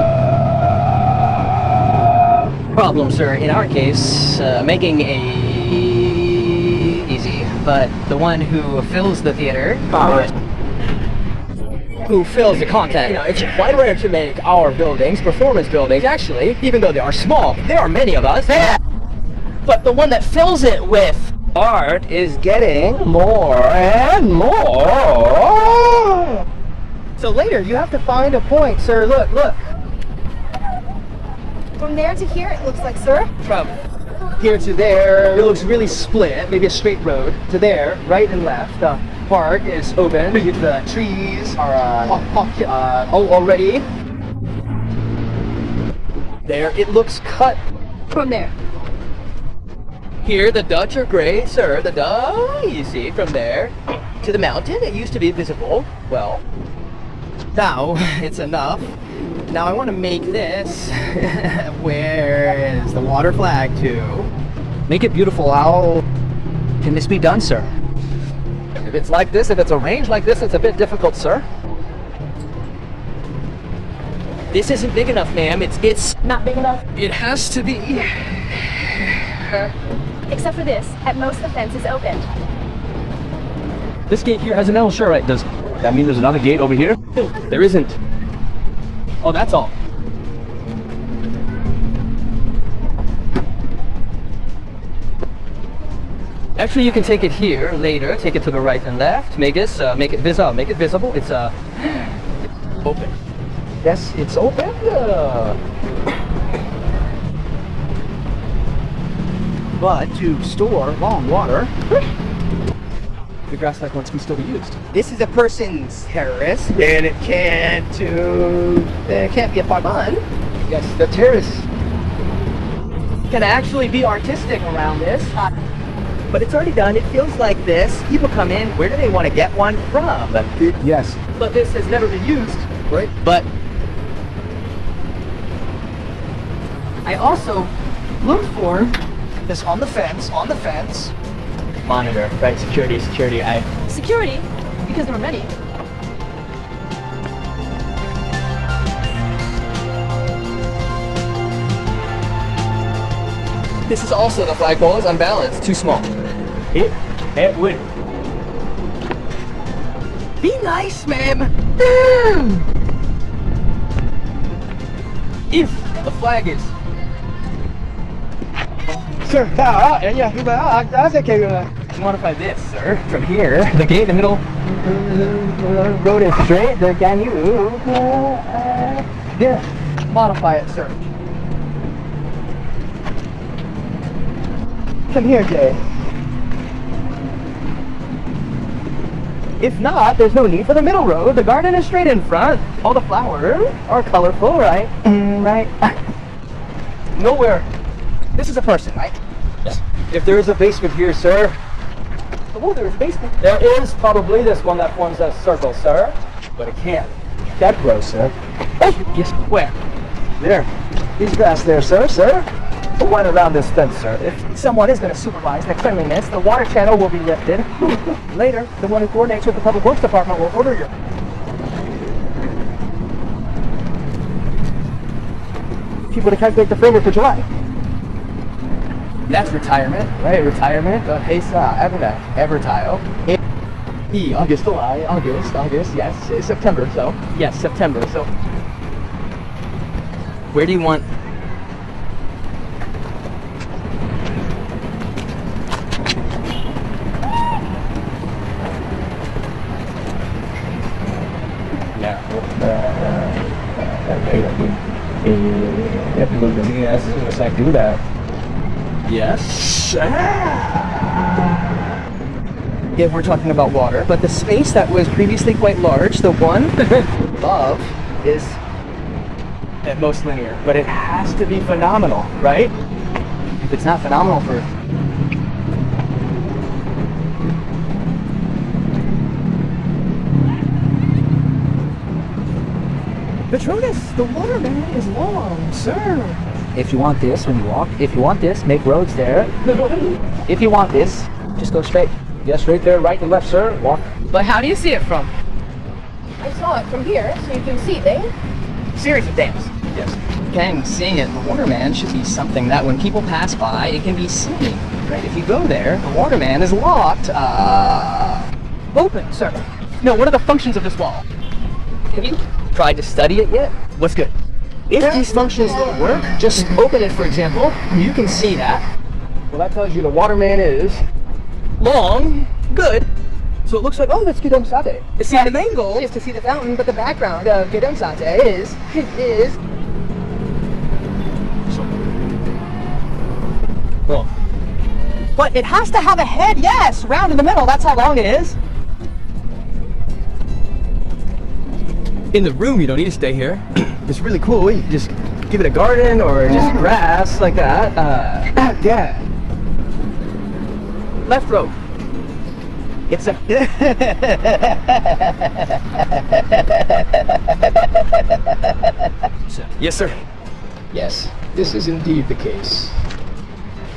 problem, sir. In our case, making a easy, but the one who fills the theater. who fills the content. You know, it's quite rare to make our buildings, performance buildings, actually, even though they are small, there are many of us. But the one that fills it with art is getting more and more. So later, you have to find a point, sir. Look, look. From there to here, it looks like, sir. From here to there, it looks really split, maybe a straight road. To there, right and left, the park is open. The trees are already. There, it looks cut. From there. Here, the Dutch are great, sir. The Dutch, you see, from there to the mountain, it used to be visible. Well, now it's enough. Now I want to make this. Where is the water flag to? Make it beautiful. How can this be done, sir? If it's like this, if it's arranged like this, it's a bit difficult, sir. This isn't big enough, ma'am. It's Not big enough. It has to be. Except for this. At most, the fence is open. This gate here has an L, sure, right? Does that mean there's another gate over here? There isn't. Oh, that's all. Actually, you can take it here later. Take it to the right and left. Make it visible. Make it visible. It's open. Yes, it's open. But to store long water, the grass like one can still be used. This is a person's terrace, and it can't be a farmland. Yes, the terrace can actually be artistic around this. But it's already done. It feels like this. People come in. Where do they want to get one from? Yes. But this has never been used. Right. But I also looked for this on the fence. Monitor, right? Security. Security? Because there are many. This is also the flagpole is unbalanced, too small. It would. Be nice, ma'am. If the flag is. Sir, modify this, sir. From here, the gate in the middle. Road is straight. Can you modify it, sir? Come here, Jay. If not, there's no need for the middle road. The garden is straight in front. All the flowers are colorful, right? Right. Nowhere. This is a person, right? Yes. If there is a basement here, sir, Oh, there's a basement. there is probably this one that forms a circle, sir. But it can't. That grows, sir. Oh, yes. Where? There. These grass there, sir. Who went around this fence, sir? If someone is going to supervise the cleanliness, the water channel will be lifted. Later, the one who coordinates with the Public Works Department will order you. People to calculate the framework for July. That's retirement, right? Retirement. Evertile. August, July, August. Yes, it's September. So yes, September. So where do you want? Yes, I do that. Yes. If we're talking about water, but the space that was previously quite large, the one above, is at most linear. But it has to be phenomenal, right? If it's not phenomenal for Patronus, the waterman is long, sir. If you want this when you walk, if you want this, make roads there. If you want this, just go straight. Yes, right there, right and left, sir. Walk. But how do you see it from? I saw it from here, so you can see things. Series of dams. Yes. Again, seeing it, the waterman should be something that when people pass by, it can be seen. Right? If you go there, the waterman is locked. Open, sir. No, what are the functions of this wall? Have you tried to study it yet? What's good? If these functions don't work, just open it, for example. You can see that. Well, that tells you the waterman is long, good. So it looks like, oh, that's Gedong Satay. See, the main goal is to see the fountain, but the background of Gedong Satay is. Well, but it has to have a head, yes, round in the middle. That's how long it is. In the room, you don't need to stay here. It's really cool. You just give it a garden or just grass like that. Yeah. Left row. It's a. Yes, sir. Yes, this is indeed the case.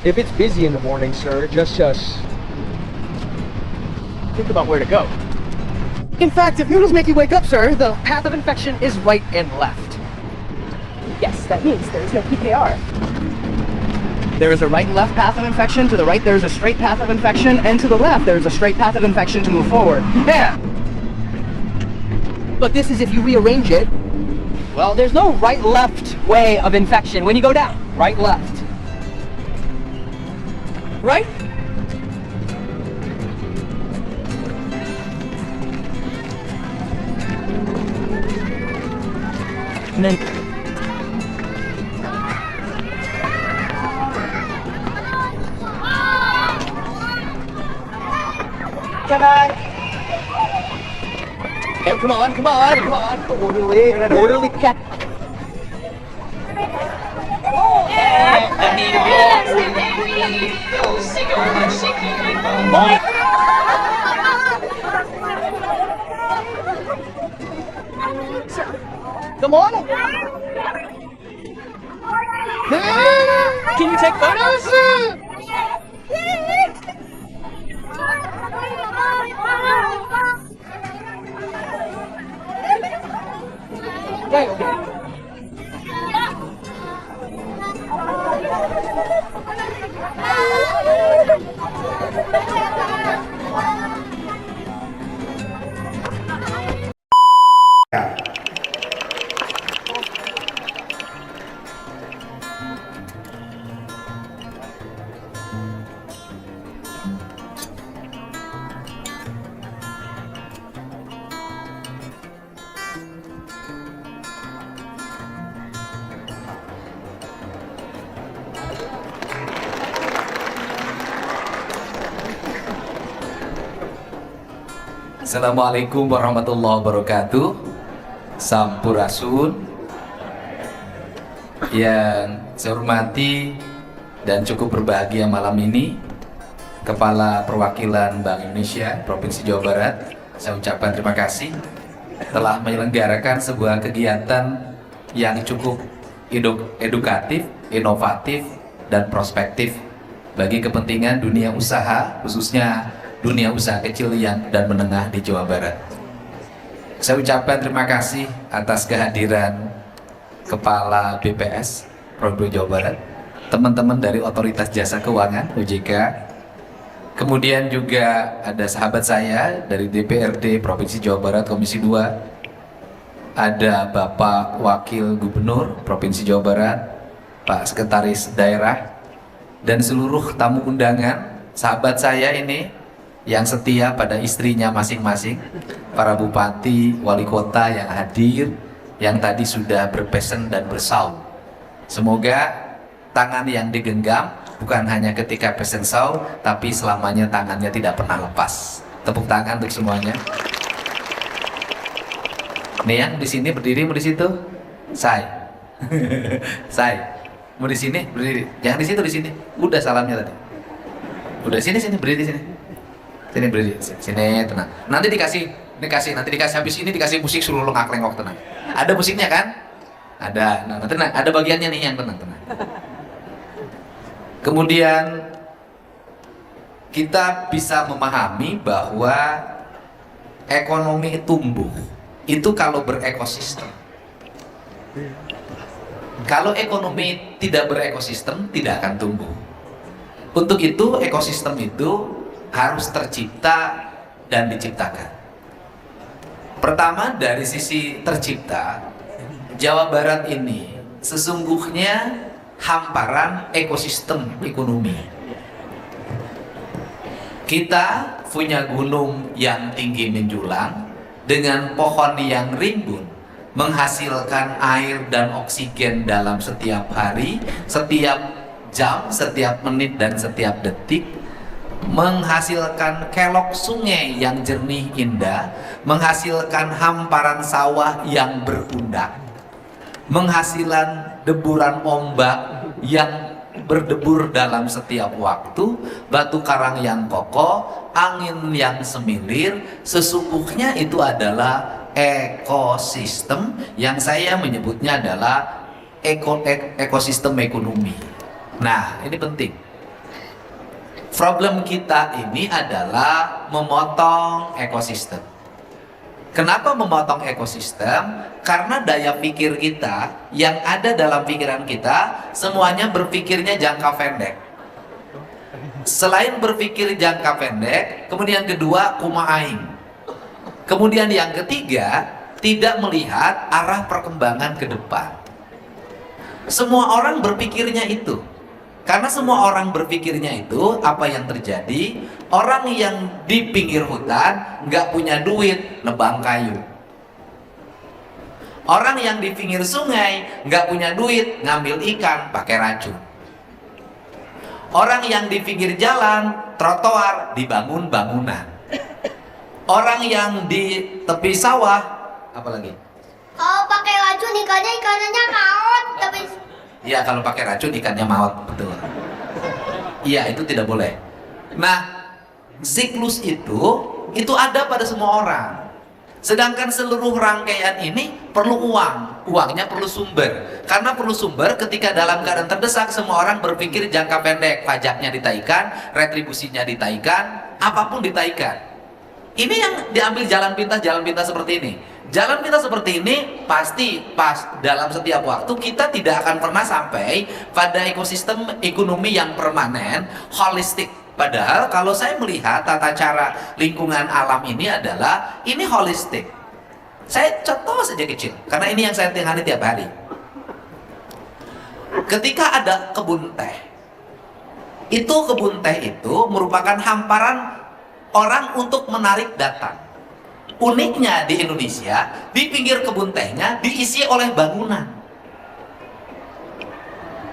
If it's busy in the morning, sir, just think about where to go. In fact, if noodles make you wake up, sir, the path of infection is right and left. Yes, that means there is no PKR. There is a right and left path of infection. To the right, there is a straight path of infection, and to the left, there is a straight path of infection to move forward. Yeah. But this is if you rearrange it. Well, there's no right-left way of infection when you go down. Right-left. Right? And then come on. Hey, come on. Orderly cat. Come on. Can you take photos? Okay. Assalamualaikum warahmatullahi wabarakatuh. Sampurasun. Yang saya hormati dan cukup berbahagia malam ini, Kepala Perwakilan Bank Indonesia Provinsi Jawa Barat, saya ucapkan terima kasih telah menyelenggarakan sebuah kegiatan yang cukup edukatif, inovatif, dan prospektif bagi kepentingan dunia usaha, khususnya dunia usaha kecil yang dan menengah di Jawa Barat. Saya ucapkan terima kasih atas kehadiran Kepala BPS Provinsi Jawa Barat, teman-teman dari Otoritas Jasa Keuangan OJK, kemudian juga ada sahabat saya dari DPRD Provinsi Jawa Barat Komisi 2, ada Bapak Wakil Gubernur Provinsi Jawa Barat, Pak Sekretaris Daerah, dan seluruh tamu undangan, sahabat saya ini yang setia pada istrinya masing-masing, para bupati, wali kota yang hadir, yang tadi sudah berpesen dan bersaum. Semoga tangan yang digenggam bukan hanya ketika pesen saum, tapi selamanya tangannya tidak pernah lepas. Tepuk tangan untuk semuanya. Nih yang di sini berdiri, mau di situ, saya, mau di sini berdiri, jangan di situ, di sini. Udah salamnya tadi. Udah sini berdiri sini. Sini berdiri, sini tenang. Nanti dikasih habis ini dikasih musik suruh lo ngaklengok, tenang. Ada musiknya kan? Ada. Nah, tenang, ada bagiannya nih yang tenang. Kemudian kita bisa memahami bahwa ekonomi tumbuh itu kalau berekosistem. Kalau ekonomi tidak berekosistem, tidak akan tumbuh. Untuk itu ekosistem itu harus tercipta dan diciptakan. Pertama, dari sisi tercipta, Jawa Barat ini sesungguhnya hamparan ekosistem ekonomi. Kita punya gunung yang tinggi menjulang dengan pohon yang rimbun, menghasilkan air dan oksigen dalam setiap hari, setiap jam, setiap menit, dan setiap detik, menghasilkan kelok sungai yang jernih indah, menghasilkan hamparan sawah yang berundak, menghasilkan deburan ombak yang berdebur dalam setiap waktu, batu karang yang kokoh, angin yang semilir. Sesungguhnya itu adalah ekosistem yang saya menyebutnya adalah ekosistem ekonomi. Nah, ini penting. Problem kita ini adalah memotong ekosistem. Kenapa memotong ekosistem? Karena daya pikir kita yang ada dalam pikiran kita semuanya berpikirnya jangka pendek. Selain berpikir jangka pendek, kemudian kedua kumaha aing. Kemudian yang ketiga, tidak melihat arah perkembangan ke depan. Semua orang berpikirnya itu. Karena semua orang berpikirnya itu, apa yang terjadi? Orang yang di pinggir hutan nggak punya duit, nebang kayu. Orang yang di pinggir sungai nggak punya duit, ngambil ikan pakai racun. Orang yang di pinggir jalan, trotoar, dibangun bangunan. Orang yang di tepi sawah, apa lagi? Kalau pakai racun ikannya maut, tapi Iya, kalau pakai racun ikannya maut, betul. Iya, itu tidak boleh. Nah, siklus itu ada pada semua orang. Sedangkan seluruh rangkaian ini perlu uang. Uangnya perlu sumber. Karena perlu sumber ketika dalam keadaan terdesak, semua orang berpikir jangka pendek. Pajaknya ditaikan, retribusinya ditaikan, apapun ditaikan. Ini yang diambil jalan pintas seperti ini. Jalan pintas seperti ini pasti pas dalam setiap waktu kita tidak akan pernah sampai pada ekosistem ekonomi yang permanen, holistik. Padahal kalau saya melihat tata cara lingkungan alam ini adalah ini holistik. Saya contoh saja kecil, karena ini yang saya tangani tiap hari. Ketika ada kebun teh, kebun teh itu merupakan hamparan orang untuk menarik datang. Uniknya di Indonesia, di pinggir kebun tehnya diisi oleh bangunan.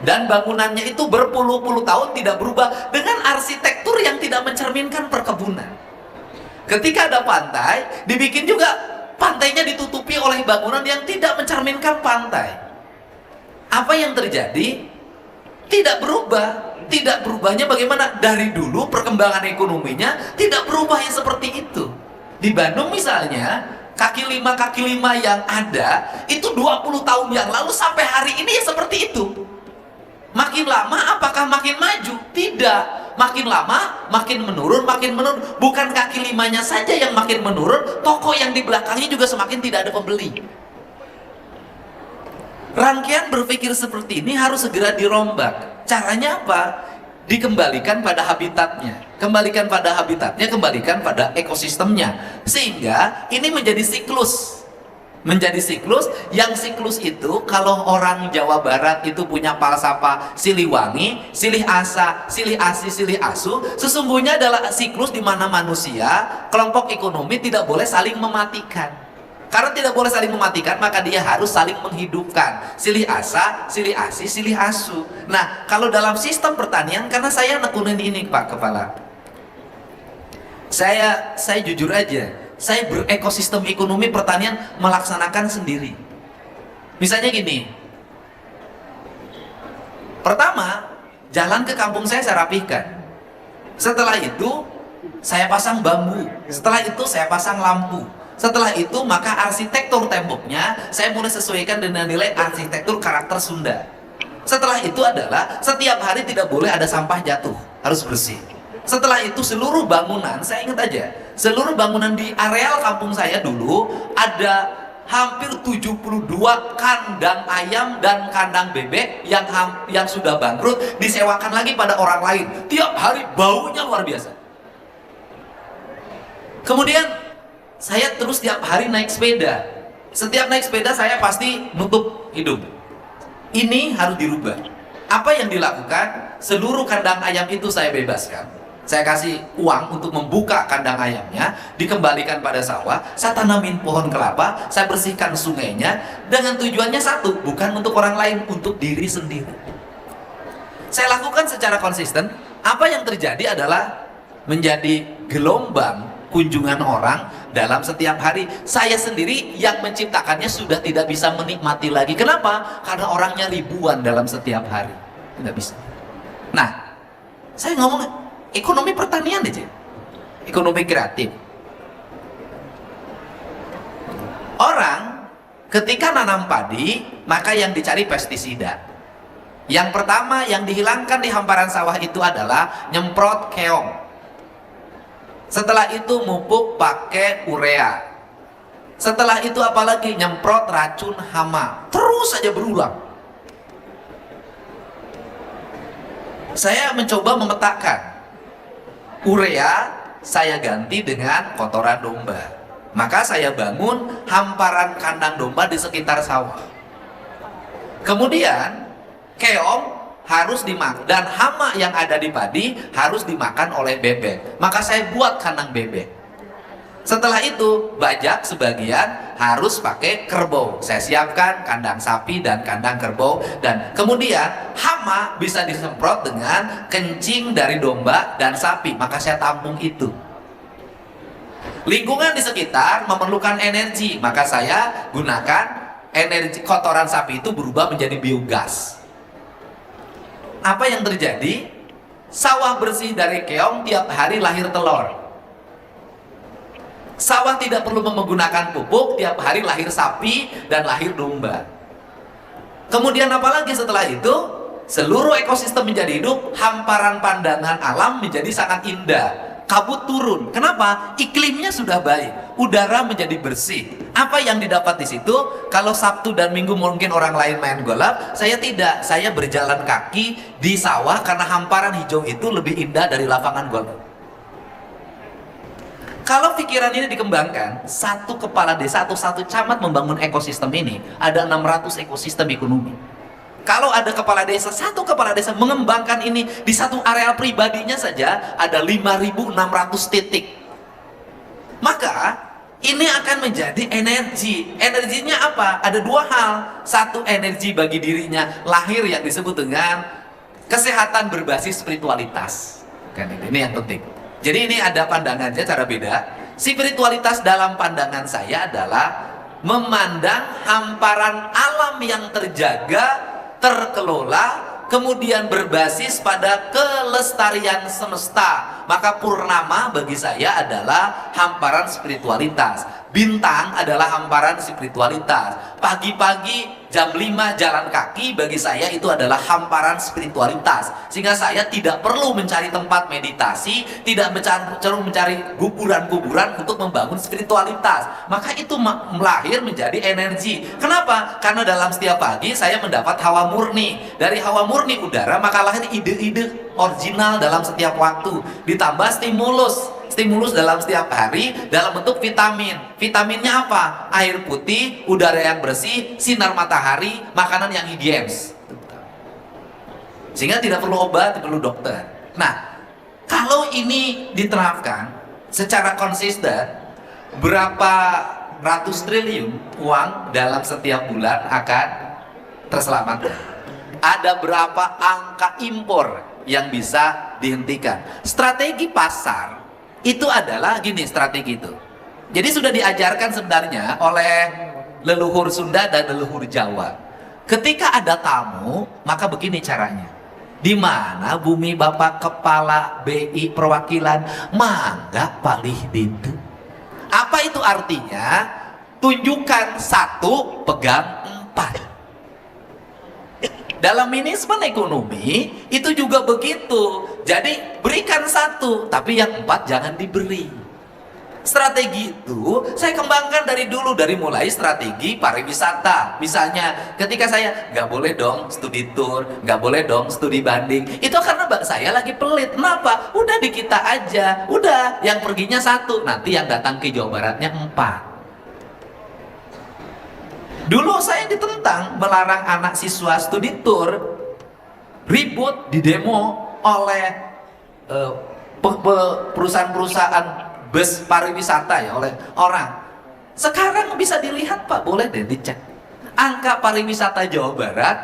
Dan bangunannya itu berpuluh-puluh tahun tidak berubah dengan arsitektur yang tidak mencerminkan perkebunan. Ketika ada pantai, dibikin juga pantainya ditutupi oleh bangunan yang tidak mencerminkan pantai. Apa yang terjadi? Tidak berubah. Tidak berubahnya bagaimana? Dari dulu perkembangan ekonominya tidak berubah yang seperti itu. Di Bandung misalnya, kaki lima yang ada itu 20 tahun yang lalu sampai hari ini ya seperti itu. Makin lama apakah makin maju? Tidak. Makin lama makin menurun. Bukan kaki limanya saja yang makin menurun, toko yang di belakangnya juga semakin tidak ada pembeli. Rangkaian berpikir seperti ini harus segera dirombak. Caranya apa? Dikembalikan pada habitatnya, kembalikan pada ekosistemnya, sehingga ini menjadi siklus. Yang siklus itu kalau orang Jawa Barat itu punya falsafah siliwangi, silih asa, silih asi, silih asu, sesungguhnya adalah siklus di mana manusia, kelompok ekonomi tidak boleh saling mematikan. Karena tidak boleh saling mematikan, maka dia harus saling menghidupkan. Silih asa, silih asi, silih asu. Nah, kalau dalam sistem pertanian, karena saya nekunin ini Pak Kepala, saya jujur aja, saya berekosistem ekonomi pertanian melaksanakan sendiri. Misalnya gini, pertama, jalan ke kampung saya rapihkan. Setelah itu, saya pasang bambu. Setelah itu, saya pasang lampu. Setelah itu maka arsitektur temboknya saya mulai sesuaikan dengan nilai arsitektur karakter Sunda. Setelah itu adalah setiap hari tidak boleh ada sampah jatuh, harus bersih. Setelah itu seluruh bangunan, saya ingat aja, seluruh bangunan di areal kampung saya dulu ada hampir 72 kandang ayam dan kandang bebek yang sudah bangkrut disewakan lagi pada orang lain. Tiap hari baunya luar biasa. Kemudian saya terus tiap hari naik sepeda. Setiap naik sepeda saya pasti nutup hidung. Ini harus dirubah. Apa yang dilakukan? Seluruh kandang ayam itu saya bebaskan. Saya kasih uang untuk membuka kandang ayamnya, dikembalikan pada sawah, saya tanamin pohon kelapa, saya bersihkan sungainya, dengan tujuannya satu, bukan untuk orang lain, untuk diri sendiri. Saya lakukan secara konsisten. Apa yang terjadi adalah menjadi gelombang kunjungan orang dalam setiap hari. Saya sendiri yang menciptakannya sudah tidak bisa menikmati lagi. Kenapa? Karena orangnya ribuan dalam setiap hari. Tidak bisa. Nah, saya ngomong ekonomi pertanian aja. Ekonomi kreatif. Orang ketika nanam padi, maka yang dicari pestisida. Yang pertama yang dihilangkan di hamparan sawah itu adalah nyemprot keong. Setelah itu mupuk pakai urea. Setelah itu apalagi? Nyemprot racun hama. Terus saja berulang. Saya mencoba memetakan. Urea saya ganti dengan kotoran domba. Maka saya bangun hamparan kandang domba di sekitar sawah. Kemudian keong harus dimakan, dan hama yang ada di padi harus dimakan oleh bebek. Maka saya buat kandang bebek. Setelah itu bajak sebagian harus pakai kerbau. Saya siapkan kandang sapi dan kandang kerbau. Dan kemudian hama bisa disemprot dengan kencing dari domba dan sapi. Maka saya tampung itu. Lingkungan di sekitar memerlukan energi. Maka saya gunakan energi kotoran sapi itu berubah menjadi biogas. Apa yang terjadi? Sawah bersih dari keong tiap hari lahir telur. Sawah tidak perlu menggunakan pupuk, tiap hari lahir sapi dan lahir domba. Kemudian apalagi setelah itu? Seluruh ekosistem menjadi hidup, hamparan pandangan alam menjadi sangat indah. Kabut turun. Kenapa? Iklimnya sudah baik, udara menjadi bersih. Apa yang didapat di situ? Kalau Sabtu dan Minggu mungkin orang lain main golf, saya tidak. Saya berjalan kaki di sawah karena hamparan hijau itu lebih indah dari lapangan golf. Kalau pikiran ini dikembangkan, satu kepala desa atau satu camat membangun ekosistem ini, ada 600 ekosistem ekonomi. Kalau ada kepala desa, satu kepala desa mengembangkan ini di satu areal pribadinya saja ada 5.600 titik. Maka ini akan menjadi energi. Energinya apa? Ada dua hal. Satu, energi bagi dirinya lahir yang disebut dengan kesehatan berbasis spiritualitas. Kan ini yang penting. Jadi ini ada pandangannya cara beda. Spiritualitas dalam pandangan saya adalah memandang hamparan alam yang terjaga, terkelola, kemudian berbasis pada kelestarian semesta. Maka purnama bagi saya adalah hamparan spiritualitas. Bintang adalah hamparan spiritualitas. Pagi-pagi jam 5 jalan kaki bagi saya itu adalah hamparan spiritualitas. Sehingga saya tidak perlu mencari tempat meditasi, tidak mencari kuburan-kuburan untuk membangun spiritualitas. Maka itu melahir menjadi energi. Kenapa? Karena dalam setiap pagi saya mendapat hawa murni. Dari hawa murni udara maka lahir ide-ide original dalam setiap waktu. Ditambah stimulus dalam setiap hari dalam bentuk vitamin. Vitaminnya apa? Air putih, udara yang bersih, sinar matahari, makanan yang higienis. Sehingga tidak perlu obat, tidak perlu dokter. Nah, kalau ini diterapkan secara konsisten, berapa ratus triliun uang dalam setiap bulan akan terselamatkan. Ada berapa angka impor yang bisa dihentikan. Strategi pasar itu adalah gini, strategi itu. Jadi sudah diajarkan sebenarnya oleh leluhur Sunda dan leluhur Jawa. Ketika ada tamu, maka begini caranya. Di mana bumi Bapak Kepala BI perwakilan, mangga palih dintu. Apa itu artinya? Tunjukkan satu, pegang empat. Dalam manajemen ekonomi itu juga begitu. Jadi berikan satu, tapi yang empat jangan diberi. Strategi itu saya kembangkan dari dulu, dari mulai strategi pariwisata. Misalnya ketika saya nggak boleh dong studi tour, nggak boleh dong studi banding, itu karena saya lagi pelit. Kenapa? Udah di kita aja, udah yang perginya 1, nanti yang datang ke Jawa Baratnya 4. Dulu saya ditentang melarang anak siswa studi tour, ribut di demo oleh perusahaan-perusahaan bus pariwisata ya, oleh orang. Sekarang bisa dilihat Pak, boleh deh dicek. Angka pariwisata Jawa Barat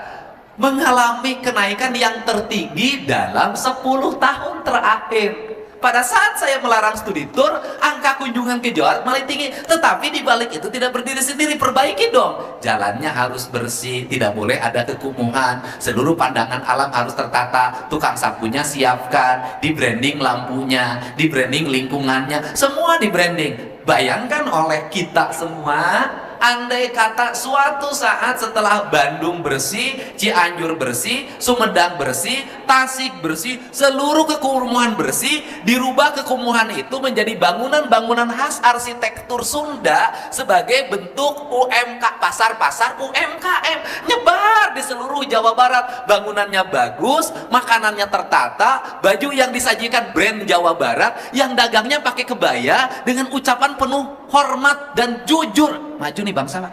mengalami kenaikan yang tertinggi dalam 10 tahun terakhir. Pada saat saya melarang studi tour, angka kunjungan ke Jawa Barat malah tinggi. Tetapi di balik itu tidak berdiri sendiri, perbaiki dong. Jalannya harus bersih, tidak boleh ada kekumuhan. Seluruh pandangan alam harus tertata. Tukang sapunya siapkan, di branding lampunya, di branding lingkungannya, semua di branding. Bayangkan oleh kita semua, andai kata suatu saat setelah Bandung bersih, Cianjur bersih, Sumedang bersih, Tasik bersih, seluruh kekumuhan bersih, dirubah kekumuhan itu menjadi bangunan-bangunan khas arsitektur Sunda sebagai bentuk UMK, pasar-pasar UMKM, nyebar di seluruh Jawa Barat. Bangunannya bagus, makanannya tertata, baju yang disajikan brand Jawa Barat, yang dagangnya pakai kebaya dengan ucapan penuh hormat dan jujur. Maju nih bangsa Pak.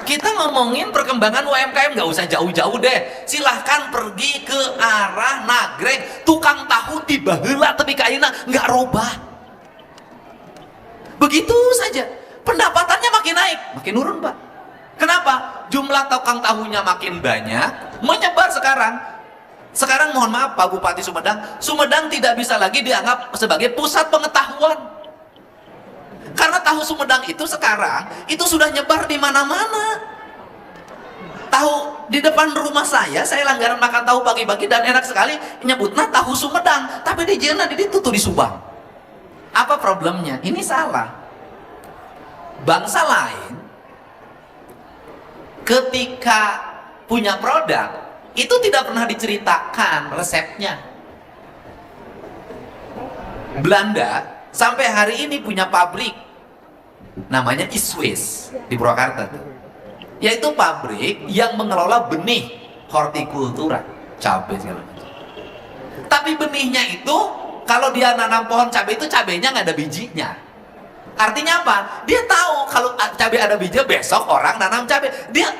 Kita ngomongin perkembangan UMKM nggak usah jauh-jauh deh. Silahkan pergi ke arah Nagreg, tukang tahu di baheula tepi kaina nggak robah. Begitu saja. Pendapatannya makin naik, makin turun Pak. Kenapa? Jumlah tukang tahunya makin banyak, menyebar sekarang. Sekarang mohon maaf Pak Bupati Sumedang, Sumedang tidak bisa lagi dianggap sebagai pusat pengetahuan. Karena tahu Sumedang itu sekarang itu sudah nyebar di mana-mana. Tahu di depan rumah saya langgaran makan tahu pagi-pagi dan enak sekali, nyebutnya tahu Sumedang, tapi di Jena di itu tuh di Subang. Apa problemnya? Ini salah. Bangsa lain ketika punya produk itu tidak pernah diceritakan resepnya. Belanda sampai hari ini punya pabrik namanya Iswis di Purwakarta, yaitu pabrik yang mengelola benih hortikultura, cabai segala macam. Tapi benihnya itu kalau dia nanam pohon cabai itu cabainya nggak ada bijinya. Artinya apa? Dia tahu kalau cabai ada biji, besok orang nanam cabai. Dia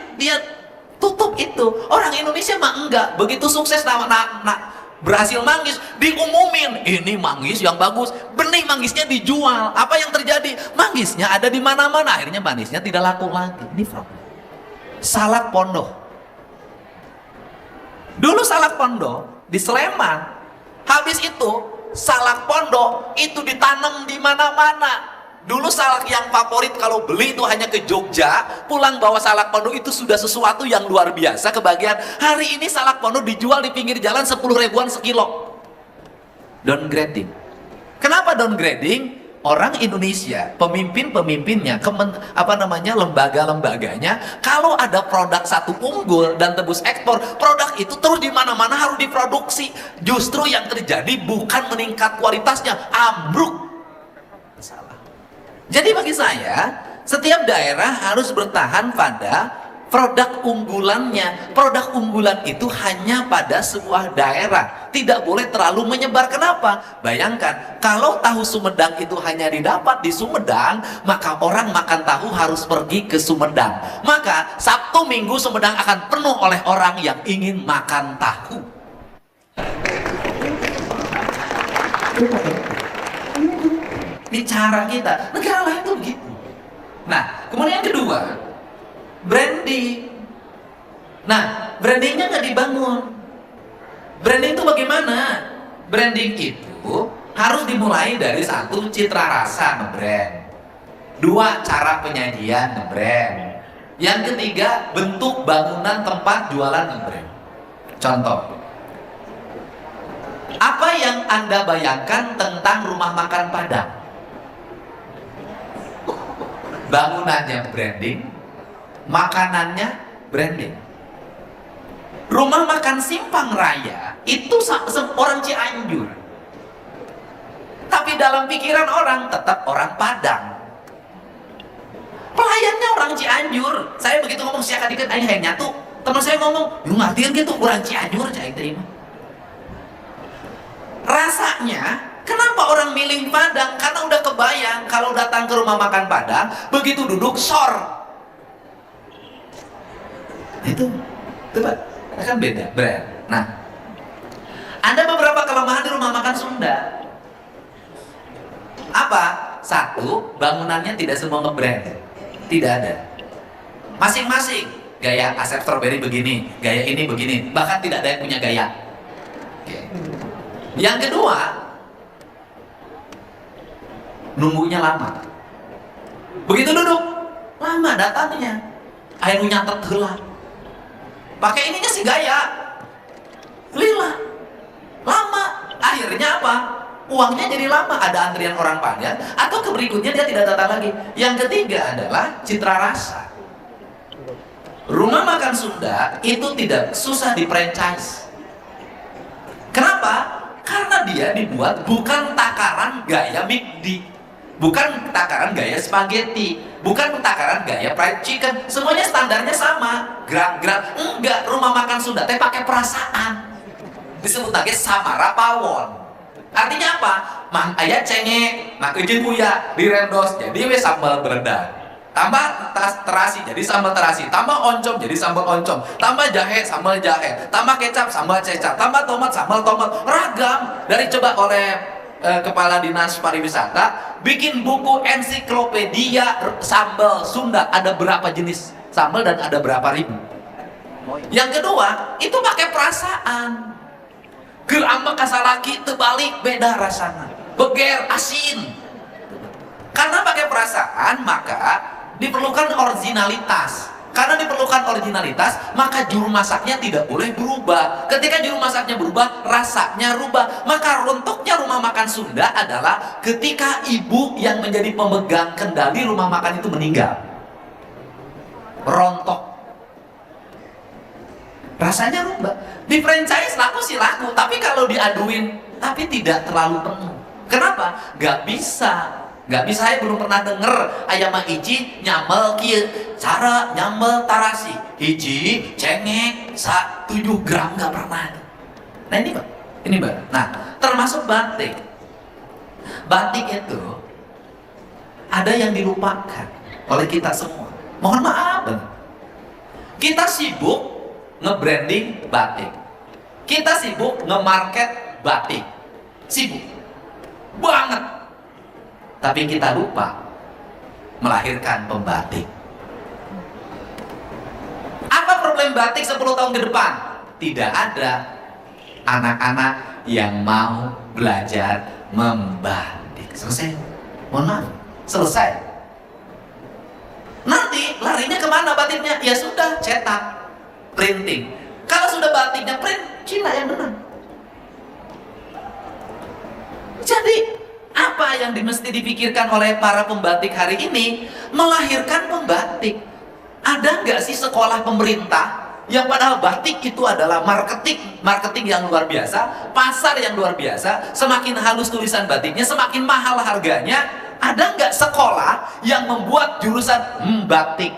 tutup itu. Orang Indonesia mah enggak. Begitu sukses berhasil manggis, diumumin ini manggis yang bagus, benih manggisnya dijual. Apa yang terjadi? Manggisnya ada di mana-mana, akhirnya mangisnya tidak laku lagi. Ini problem. Salak Pondok. Dulu Salak Pondok di Sleman, habis itu Salak Pondok itu ditanam di mana-mana. Dulu salak yang favorit kalau beli itu hanya ke Jogja, pulang bawa salak pondok itu sudah sesuatu yang luar biasa kebagian. Hari ini salak pondok dijual di pinggir jalan 10 ribuan sekilo. Downgrading. Kenapa downgrading? Orang Indonesia, pemimpin-pemimpinnya, lembaga-lembaganya, kalau ada produk satu unggul dan tembus ekspor, produk itu terus di mana-mana harus diproduksi. Justru yang terjadi bukan meningkat kualitasnya, ambruk. Jadi bagi saya, setiap daerah harus bertahan pada produk unggulannya. Produk unggulan itu hanya pada sebuah daerah, tidak boleh terlalu menyebar. Kenapa? Bayangkan, kalau tahu Sumedang itu hanya didapat di Sumedang, maka orang makan tahu harus pergi ke Sumedang. Maka Sabtu Minggu Sumedang akan penuh oleh orang yang ingin makan tahu. Bicara kita, negara lain tuh begitu. Nah, kemudian yang kedua, branding. Nah, brandingnya nggak dibangun. Branding itu bagaimana? Branding itu harus dimulai dari satu, citra rasa nge-brand. Dua, cara penyajian nge-brand. Yang ketiga, bentuk bangunan tempat jualan nge-brand. Contoh, apa yang Anda bayangkan tentang rumah makan Padang? Bangunannya branding, makanannya branding. Rumah makan Simpang Raya itu orang Cianjur, Tapi dalam pikiran orang tetap orang Padang. Pelayannya orang Cianjur. Saya begitu ngomong siapa dikit aing hayang nyatu. Teman saya ngomong, "Lu ngartiin gitu orang Cianjur cai terima." Rasanya kenapa orang milih Padang? Karena udah kebayang kalau datang ke rumah makan Padang, begitu duduk sor. Itu coba kan beda brand. Nah, ada beberapa kelemahan di rumah makan Sunda. Apa? Satu, bangunannya tidak semua nge-brand. Tidak ada. Masing-masing gaya Asep Strawberry begini, gaya ini begini, bahkan tidak ada yang punya gaya. Oke. Yang kedua, nunggunya lama. Begitu duduk, lama datangnya. Ayo nyatet heula. Pakai ininya sih gaya. Lila. Lama. Akhirnya apa? Uangnya jadi lama, ada antrian orang Padang, atau ke berikutnya dia tidak datang lagi. Yang ketiga adalah citra rasa. Rumah makan Sunda itu tidak susah di franchise. Kenapa? Karena dia dibuat bukan takaran gaya McD, bukan takaran gaya spaghetti, bukan takaran gaya fried chicken. Semuanya standarnya sama, gram-gram. Enggak, rumah makan Sunda teh pakai perasaan. Disebut lagi Samara Pawon. Artinya apa? Mang aya cengek, nak izin buya, direndos jadi we sambal beredar. Tambah terasi jadi sambal terasi, tambah oncom jadi sambal oncom, tambah jahe sambal jahe, tambah kecap sambal kecap, tambah tomat sambal tomat, ragam. Dari coba oleh Kepala Dinas Pariwisata bikin buku ensiklopedia sambal Sunda, ada berapa jenis sambal dan ada berapa ribu. Yang kedua, itu pakai perasaan. Gerambak kasalaki terbalik beda rasanya, beger asin. Karena pakai perasaan maka diperlukan originalitas. Karena diperlukan originalitas maka juru masaknya tidak boleh berubah. Ketika juru masaknya berubah, rasanya rubah. Maka rontoknya rumah makan Sunda adalah ketika ibu yang menjadi pemegang kendali rumah makan itu meninggal. Rontok. Rasanya rubah. Di franchise laku sih laku, tapi kalau diaduin tapi tidak terlalu penuh. Kenapa? Gak bisa. Saya belum pernah denger ayam hiji nyambel kieu, cara nyambel tarasi. Hiji cengek 7 gram gak pernah. Nah ini Mbak. Nah, termasuk batik. Batik itu ada yang dilupakan oleh kita semua. Mohon maaf. Kita sibuk nge-branding batik. Kita sibuk nge-market batik. Sibuk banget. Tapi kita lupa melahirkan pembatik. Apa problem batik 10 tahun ke depan? Tidak ada anak-anak yang mau belajar membatik. Selesai. Mohon maaf. Selesai. Nanti larinya kemana batiknya? Ya sudah, cetak. Printing. Kalau sudah batiknya print, Cina yang menang. Jadi apa yang mesti dipikirkan oleh para pembatik hari ini? Melahirkan pembatik. Ada nggak sih sekolah pemerintah yang padahal batik itu adalah marketing yang luar biasa, pasar yang luar biasa, semakin halus tulisan batiknya, semakin mahal harganya. Ada nggak sekolah yang membuat jurusan batik?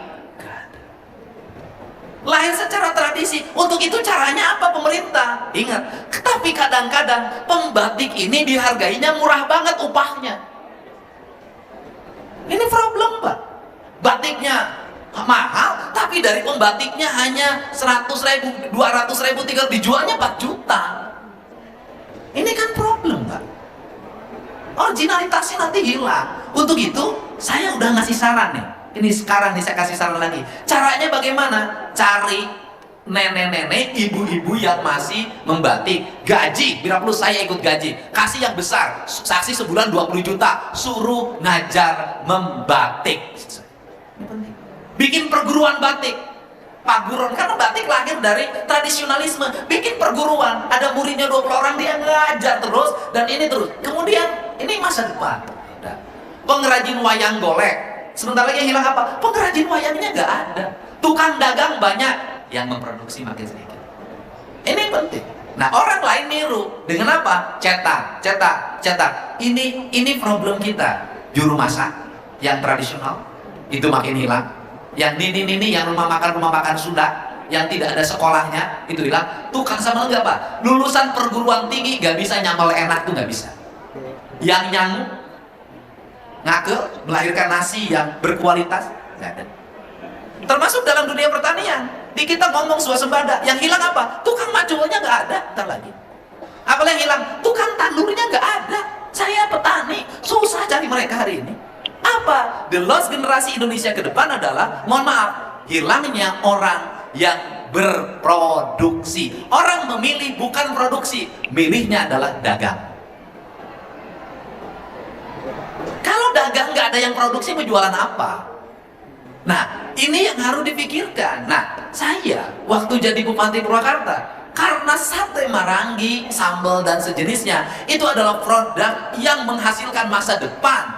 Lahir secara tradisi. Untuk itu caranya apa pemerintah? Ingat, tapi kadang-kadang pembatik ini dihargainya murah banget upahnya. Ini problem, Pak. Batiknya mahal, tapi dari pembatiknya hanya 100.000, 200.000, 300.000, dijualnya 4 juta. Ini kan problem, Pak. Originalitasnya nanti hilang. Untuk itu, saya udah ngasih saran nih. Ini sekarang nih saya kasih saran lagi. Caranya bagaimana? Cari nenek-nenek, ibu-ibu yang masih membatik. Gaji, bila perlu saya ikut gaji. Kasih yang besar. Saksi sebulan 20 juta. Suruh ngajar membatik. Ini penting. Bikin perguruan batik. Paguron, karena batik lahir dari tradisionalisme. Bikin perguruan. Ada muridnya 20 orang, dia ngajar terus. Dan ini terus. Kemudian, ini masa depan. Pengrajin wayang golek. Sebentar lagi yang hilang apa? Pengrajin wayangnya nggak ada. Tukang dagang banyak, yang memproduksi makin sedikit. Ini penting. Nah, orang lain niru. nyuruh dengan apa? Cetak, cetak, cetak. Ini problem kita. Juru masak yang tradisional itu makin hilang. Yang nini yang rumah makan Sunda yang tidak ada sekolahnya itu hilang. Tukang sambal nggak apa? Lulusan perguruan tinggi nggak bisa nyambal enak tuh nggak bisa. Yang nyamuk ngake melahirkan nasi yang berkualitas nggak ada. Termasuk dalam dunia pertanian. Di kita ngomong swasembada, yang hilang apa? Tukang majualnya nggak ada, ntar lagi. Apalagi yang hilang? Tukang tandurnya nggak ada. Saya petani, susah cari mereka hari ini. Apa? The lost generasi Indonesia ke depan adalah, mohon maaf, hilangnya orang yang berproduksi. Orang memilih bukan produksi, milihnya adalah dagang. Kalau dagang nggak ada yang produksi, mau jualan apa? Nah, ini yang harus dipikirkan. Nah, saya waktu jadi Bupati Purwakarta, karena sate Marangi, sambal dan sejenisnya itu adalah produk yang menghasilkan masa depan.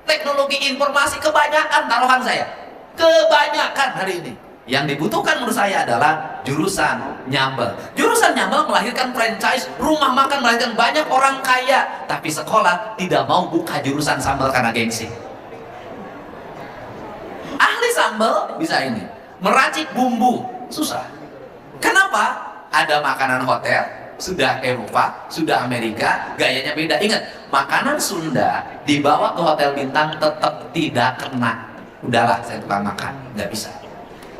Teknologi informasi kebanyakan taruhan saya. Kebanyakan hari ini. Yang dibutuhkan menurut saya adalah jurusan nyambel. Jurusan nyambel melahirkan franchise, rumah makan melahirkan banyak orang kaya, tapi sekolah tidak mau buka jurusan sambal karena gengsi. Ahli sambal bisa ini, meracik bumbu susah. Kenapa? Ada makanan hotel, sudah Eropa, sudah Amerika, gayanya beda. Ingat, makanan Sunda dibawa ke hotel bintang tetap tidak kena. Udahlah, saya tukang makan, nggak bisa.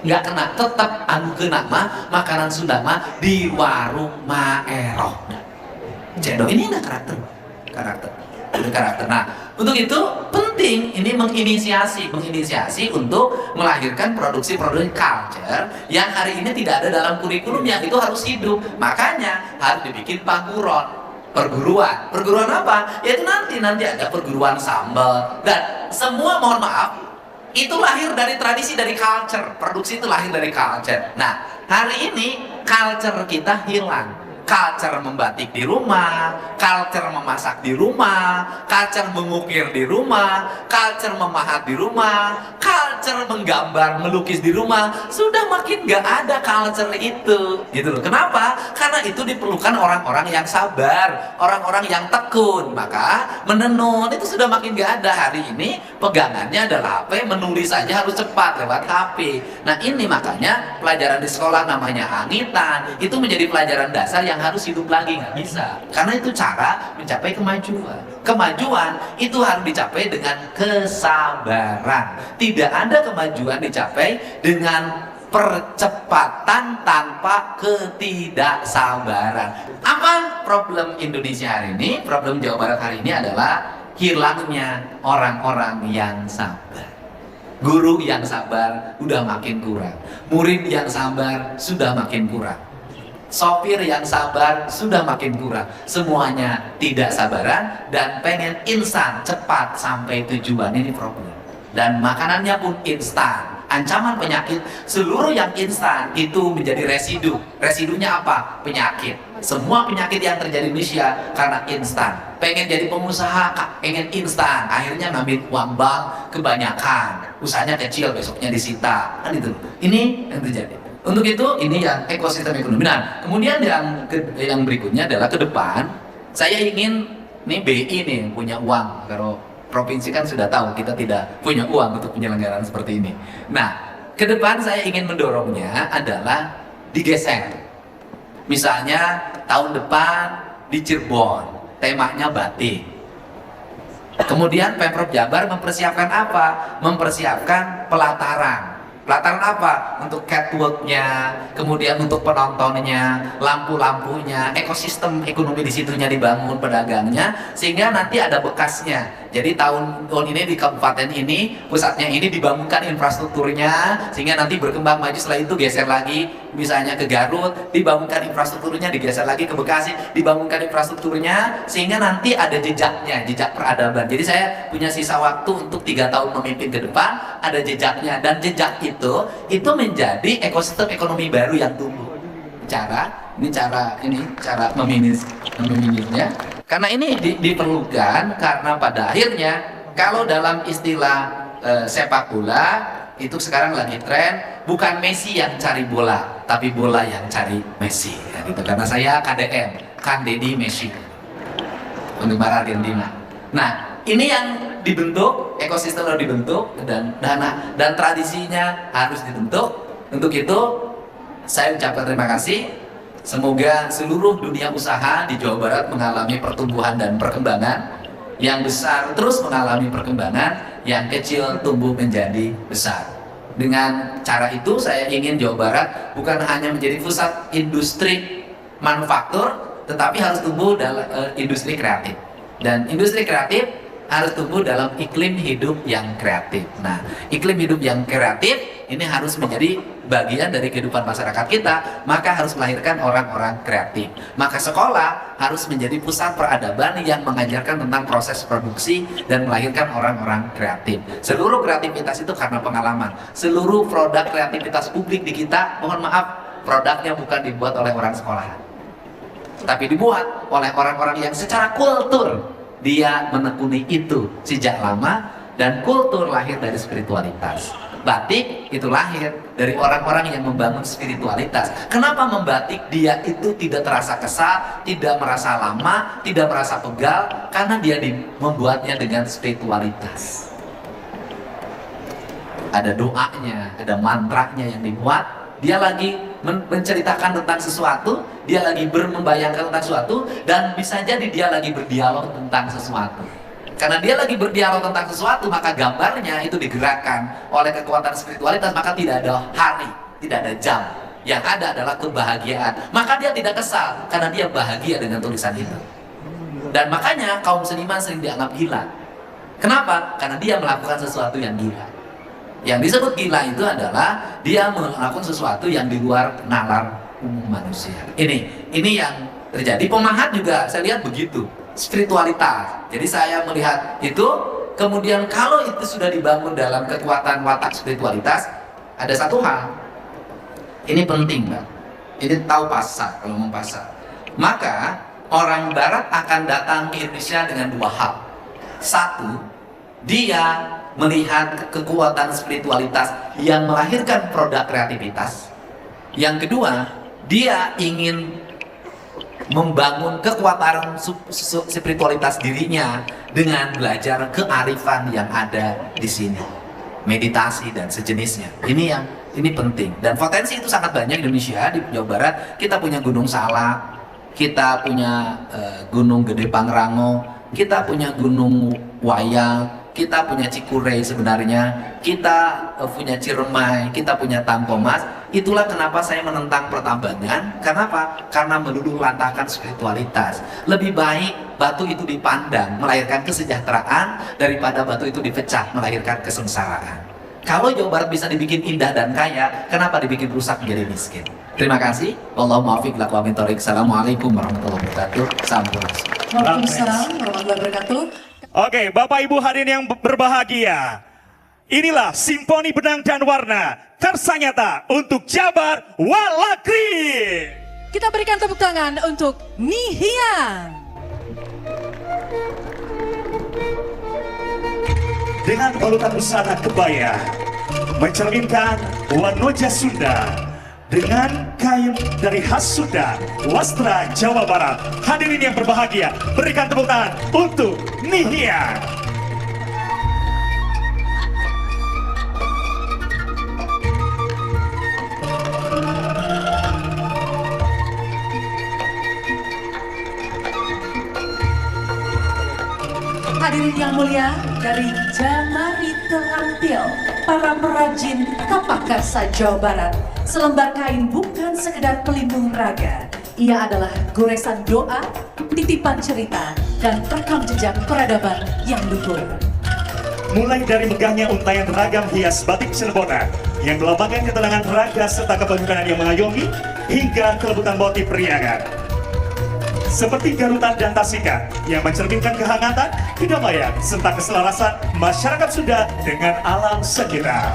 Nggak kena, tetap anu kena mah makanan Sunda mah di warung Maeroh. Cendol ini ada karakter. Nah, untuk itu penting ini menginisiasi untuk melahirkan produksi-produksi culture yang hari ini tidak ada dalam kurikulum, yang itu harus hidup. Makanya harus dibikin perguruan apa? Yaitu nanti ada perguruan sambal, dan semua mohon maaf itu lahir dari tradisi, dari culture. Produksi itu lahir dari culture. Nah, hari ini culture kita hilang. Culture membatik di rumah, culture memasak di rumah, culture mengukir di rumah, culture memahat di rumah, culture menggambar, melukis di rumah. Sudah makin gak ada culture itu, gitu loh. Kenapa? Karena itu diperlukan orang-orang yang sabar, orang-orang yang tekun. Maka menenun itu sudah makin gak ada. Hari ini pegangannya adalah HP, menulis saja harus cepat lewat HP. Nah, ini makanya pelajaran di sekolah namanya angitan, itu menjadi pelajaran dasar yang harus hidup lagi, nggak bisa. Karena itu cara mencapai kemajuan. Kemajuan itu harus dicapai dengan kesabaran. Tidak ada kemajuan dicapai dengan percepatan tanpa ketidaksabaran. Apa problem Indonesia hari ini? Problem Jawa Barat hari ini adalah hilangnya orang-orang yang sabar. Guru yang sabar udah makin kurang. Murid yang sabar sudah makin kurang. Sopir yang sabar sudah makin kurang. Semuanya tidak sabaran dan pengen instan, cepat sampai tujuan. Ini problem. Dan makanannya pun instan. Ancaman penyakit, seluruh yang instan itu menjadi residu. Residunya apa? Penyakit. Semua penyakit yang terjadi di Indonesia karena instan. Pengen jadi pengusaha, pengen instan. Akhirnya ngambil uang bank kebanyakan. Usahanya kecil, besoknya disita. Kan itu. Ini yang terjadi. Untuk itu ini yang ekosistem ekonomi. Nah, kemudian yang berikutnya adalah ke depan saya ingin nih BI nih punya uang. Kalau provinsi kan sudah tahu kita tidak punya uang untuk penyelenggaraan seperti ini. Nah, ke depan saya ingin mendorongnya adalah digeser. Misalnya tahun depan di Cirebon temanya batik. Kemudian Pemprov Jabar mempersiapkan apa? Mempersiapkan pelataran. Pelataran apa? Untuk catwalknya, kemudian untuk penontonnya, lampu-lampunya, ekosistem ekonomi di situnya dibangun, pedagangnya, sehingga nanti ada bekasnya. Jadi tahun ini di kabupaten ini, pusatnya ini dibangunkan infrastrukturnya, sehingga nanti berkembang maju. Setelah itu geser lagi, misalnya ke Garut, dibangunkan infrastrukturnya, digeser lagi ke Bekasi, dibangunkan infrastrukturnya, sehingga nanti ada jejaknya, jejak peradaban. Jadi saya punya sisa waktu untuk 3 tahun memimpin ke depan, ada jejaknya, dan jejak itu menjadi ekosistem ekonomi baru yang tumbuh. Cara meminimalisnya. Karena ini diperlukan karena pada akhirnya kalau dalam istilah sepak bola itu sekarang lagi tren bukan Messi yang cari bola, tapi bola yang cari Messi. Ya, gitu. Karena saya KDM, Kang Deddy Messi, penggemar Argentina. Nah, ini yang dibentuk, ekosistem harus dibentuk, dan tradisinya harus dibentuk. Untuk itu, saya ucapkan terima kasih. Semoga seluruh dunia usaha di Jawa Barat mengalami pertumbuhan dan perkembangan. Yang besar terus mengalami perkembangan, yang kecil tumbuh menjadi besar. Dengan cara itu saya ingin Jawa Barat bukan hanya menjadi pusat industri manufaktur, tetapi harus tumbuh dalam industri kreatif. Dan industri kreatif harus tumbuh dalam iklim hidup yang kreatif. Nah, iklim hidup yang kreatif ini harus menjadi bagian dari kehidupan masyarakat kita, maka harus melahirkan orang-orang kreatif. Maka sekolah harus menjadi pusat peradaban yang mengajarkan tentang proses produksi dan melahirkan orang-orang kreatif. Seluruh kreativitas itu karena pengalaman. Seluruh produk kreativitas publik di kita, mohon maaf, produknya bukan dibuat oleh orang sekolahan, tapi dibuat oleh orang-orang yang secara kultur dia menekuni itu sejak lama, dan kultur lahir dari spiritualitas. Batik itu lahir dari orang-orang yang membangun spiritualitas. Kenapa membatik? Dia itu tidak terasa kesal, tidak merasa lama, tidak merasa pegal, karena dia membuatnya dengan spiritualitas. Ada doanya, ada mantranya yang dibuat. Dia lagi menceritakan tentang sesuatu, dia lagi membayangkan tentang sesuatu, dan bisa jadi dia lagi berdialog tentang sesuatu. Karena dia lagi berdialog tentang sesuatu, maka gambarnya itu digerakkan oleh kekuatan spiritualitas, maka tidak ada hari, tidak ada jam. Yang ada adalah kebahagiaan. Maka dia tidak kesal, karena dia bahagia dengan tulisan itu. Dan makanya kaum seniman sering dianggap gila. Kenapa? Karena dia melakukan sesuatu yang gila. Yang disebut gila itu adalah dia melakukan sesuatu yang di luar nalar umum manusia. Ini yang terjadi. Pemahat juga saya lihat begitu, spiritualitas. Jadi saya melihat itu, kemudian kalau itu sudah dibangun dalam kekuatan watak spiritualitas, ada satu hal, ini penting Bang, ini tahu pasar, kalau mau pasar. Maka orang Barat akan datang ke Indonesia dengan dua hal. Satu, dia melihat kekuatan spiritualitas yang melahirkan produk kreativitas. Yang kedua, dia ingin membangun kekuatan spiritualitas dirinya dengan belajar kearifan yang ada di sini, meditasi dan sejenisnya. Ini penting, dan potensi itu sangat banyak di Indonesia. Di Jawa Barat kita punya Gunung Salak, kita punya Gunung Gede Pangrango, kita punya Gunung Wayang, kita punya Cikurei sebenarnya, kita punya Ciremai, kita punya Tangkomas. Itulah kenapa saya menentang pertambangan. Kenapa? Karena meluluh lantahkan spiritualitas. Lebih baik batu itu dipandang melahirkan kesejahteraan daripada batu itu dipecah melahirkan kesengsaraan. Kalau Jawa Barat bisa dibikin indah dan kaya, kenapa dibikin rusak menjadi miskin? Terima kasih. Wallahu muwaffiq lakum min thoriq. Assalamualaikum warahmatullahi wabarakatuh. Sampurasun. Waalaikumsalam warahmatullahi wabarakatuh. Oke, Bapak Ibu hadirin yang berbahagia, inilah Simfoni Benang dan Warna tersanyata untuk Jabar Walakri. Kita berikan tepuk tangan untuk Nihian. Dengan balutan busana kebaya mencerminkan wanoja Sunda dengan kain dari khas Sunda, wastra Jawa Barat. Hadirin yang berbahagia, berikan tepuk tangan untuk Nihian. Hadirin yang mulia, dari Jamari Terampil, para perajin tapak karsa Jawa Barat, selembar kain bukan sekedar pelindung raga. Ia adalah goresan doa, titipan cerita, dan rekam jejak peradaban yang luhur. Mulai dari megahnya untayan ragam hias batik Cirebona yang melambangkan ketenangan raga serta kepemimpinan yang mengayomi, hingga kelebutan motif periangan seperti garutan dan tasikan yang mencerminkan kehangatan, kedamaian, serta keselarasan masyarakat Sunda dengan alam sekitar.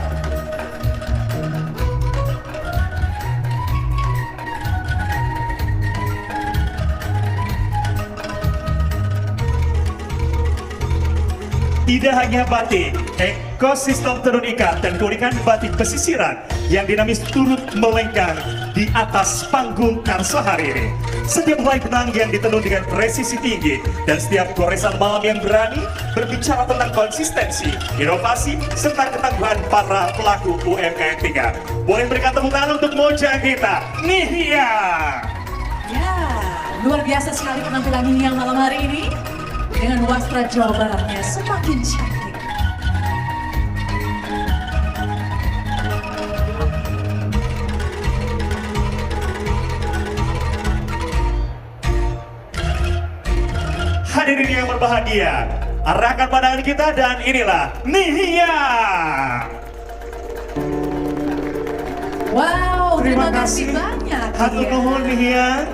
Tidak hanya batik, ekosistem tenun ikat dan keunikan batik pesisiran yang dinamis turut melenggang di atas panggung Karsa hari ini. Setiap helai benang yang ditenun dengan presisi tinggi dan setiap goresan malam yang berani berbicara tentang konsistensi, inovasi, serta ketangguhan para pelaku UMKM 3. Boleh berikan tepuk tangan untuk moja kita, Nihia. Ya, luar biasa sekali penampilan ini yang malam hari ini dengan wastra Jawa Baratnya semakin cantik. Hadirin yang berbahagia, arahkan pandangan kita dan inilah Nihia. Wow, terima kasih banyak. Hatur nuhun Nihia.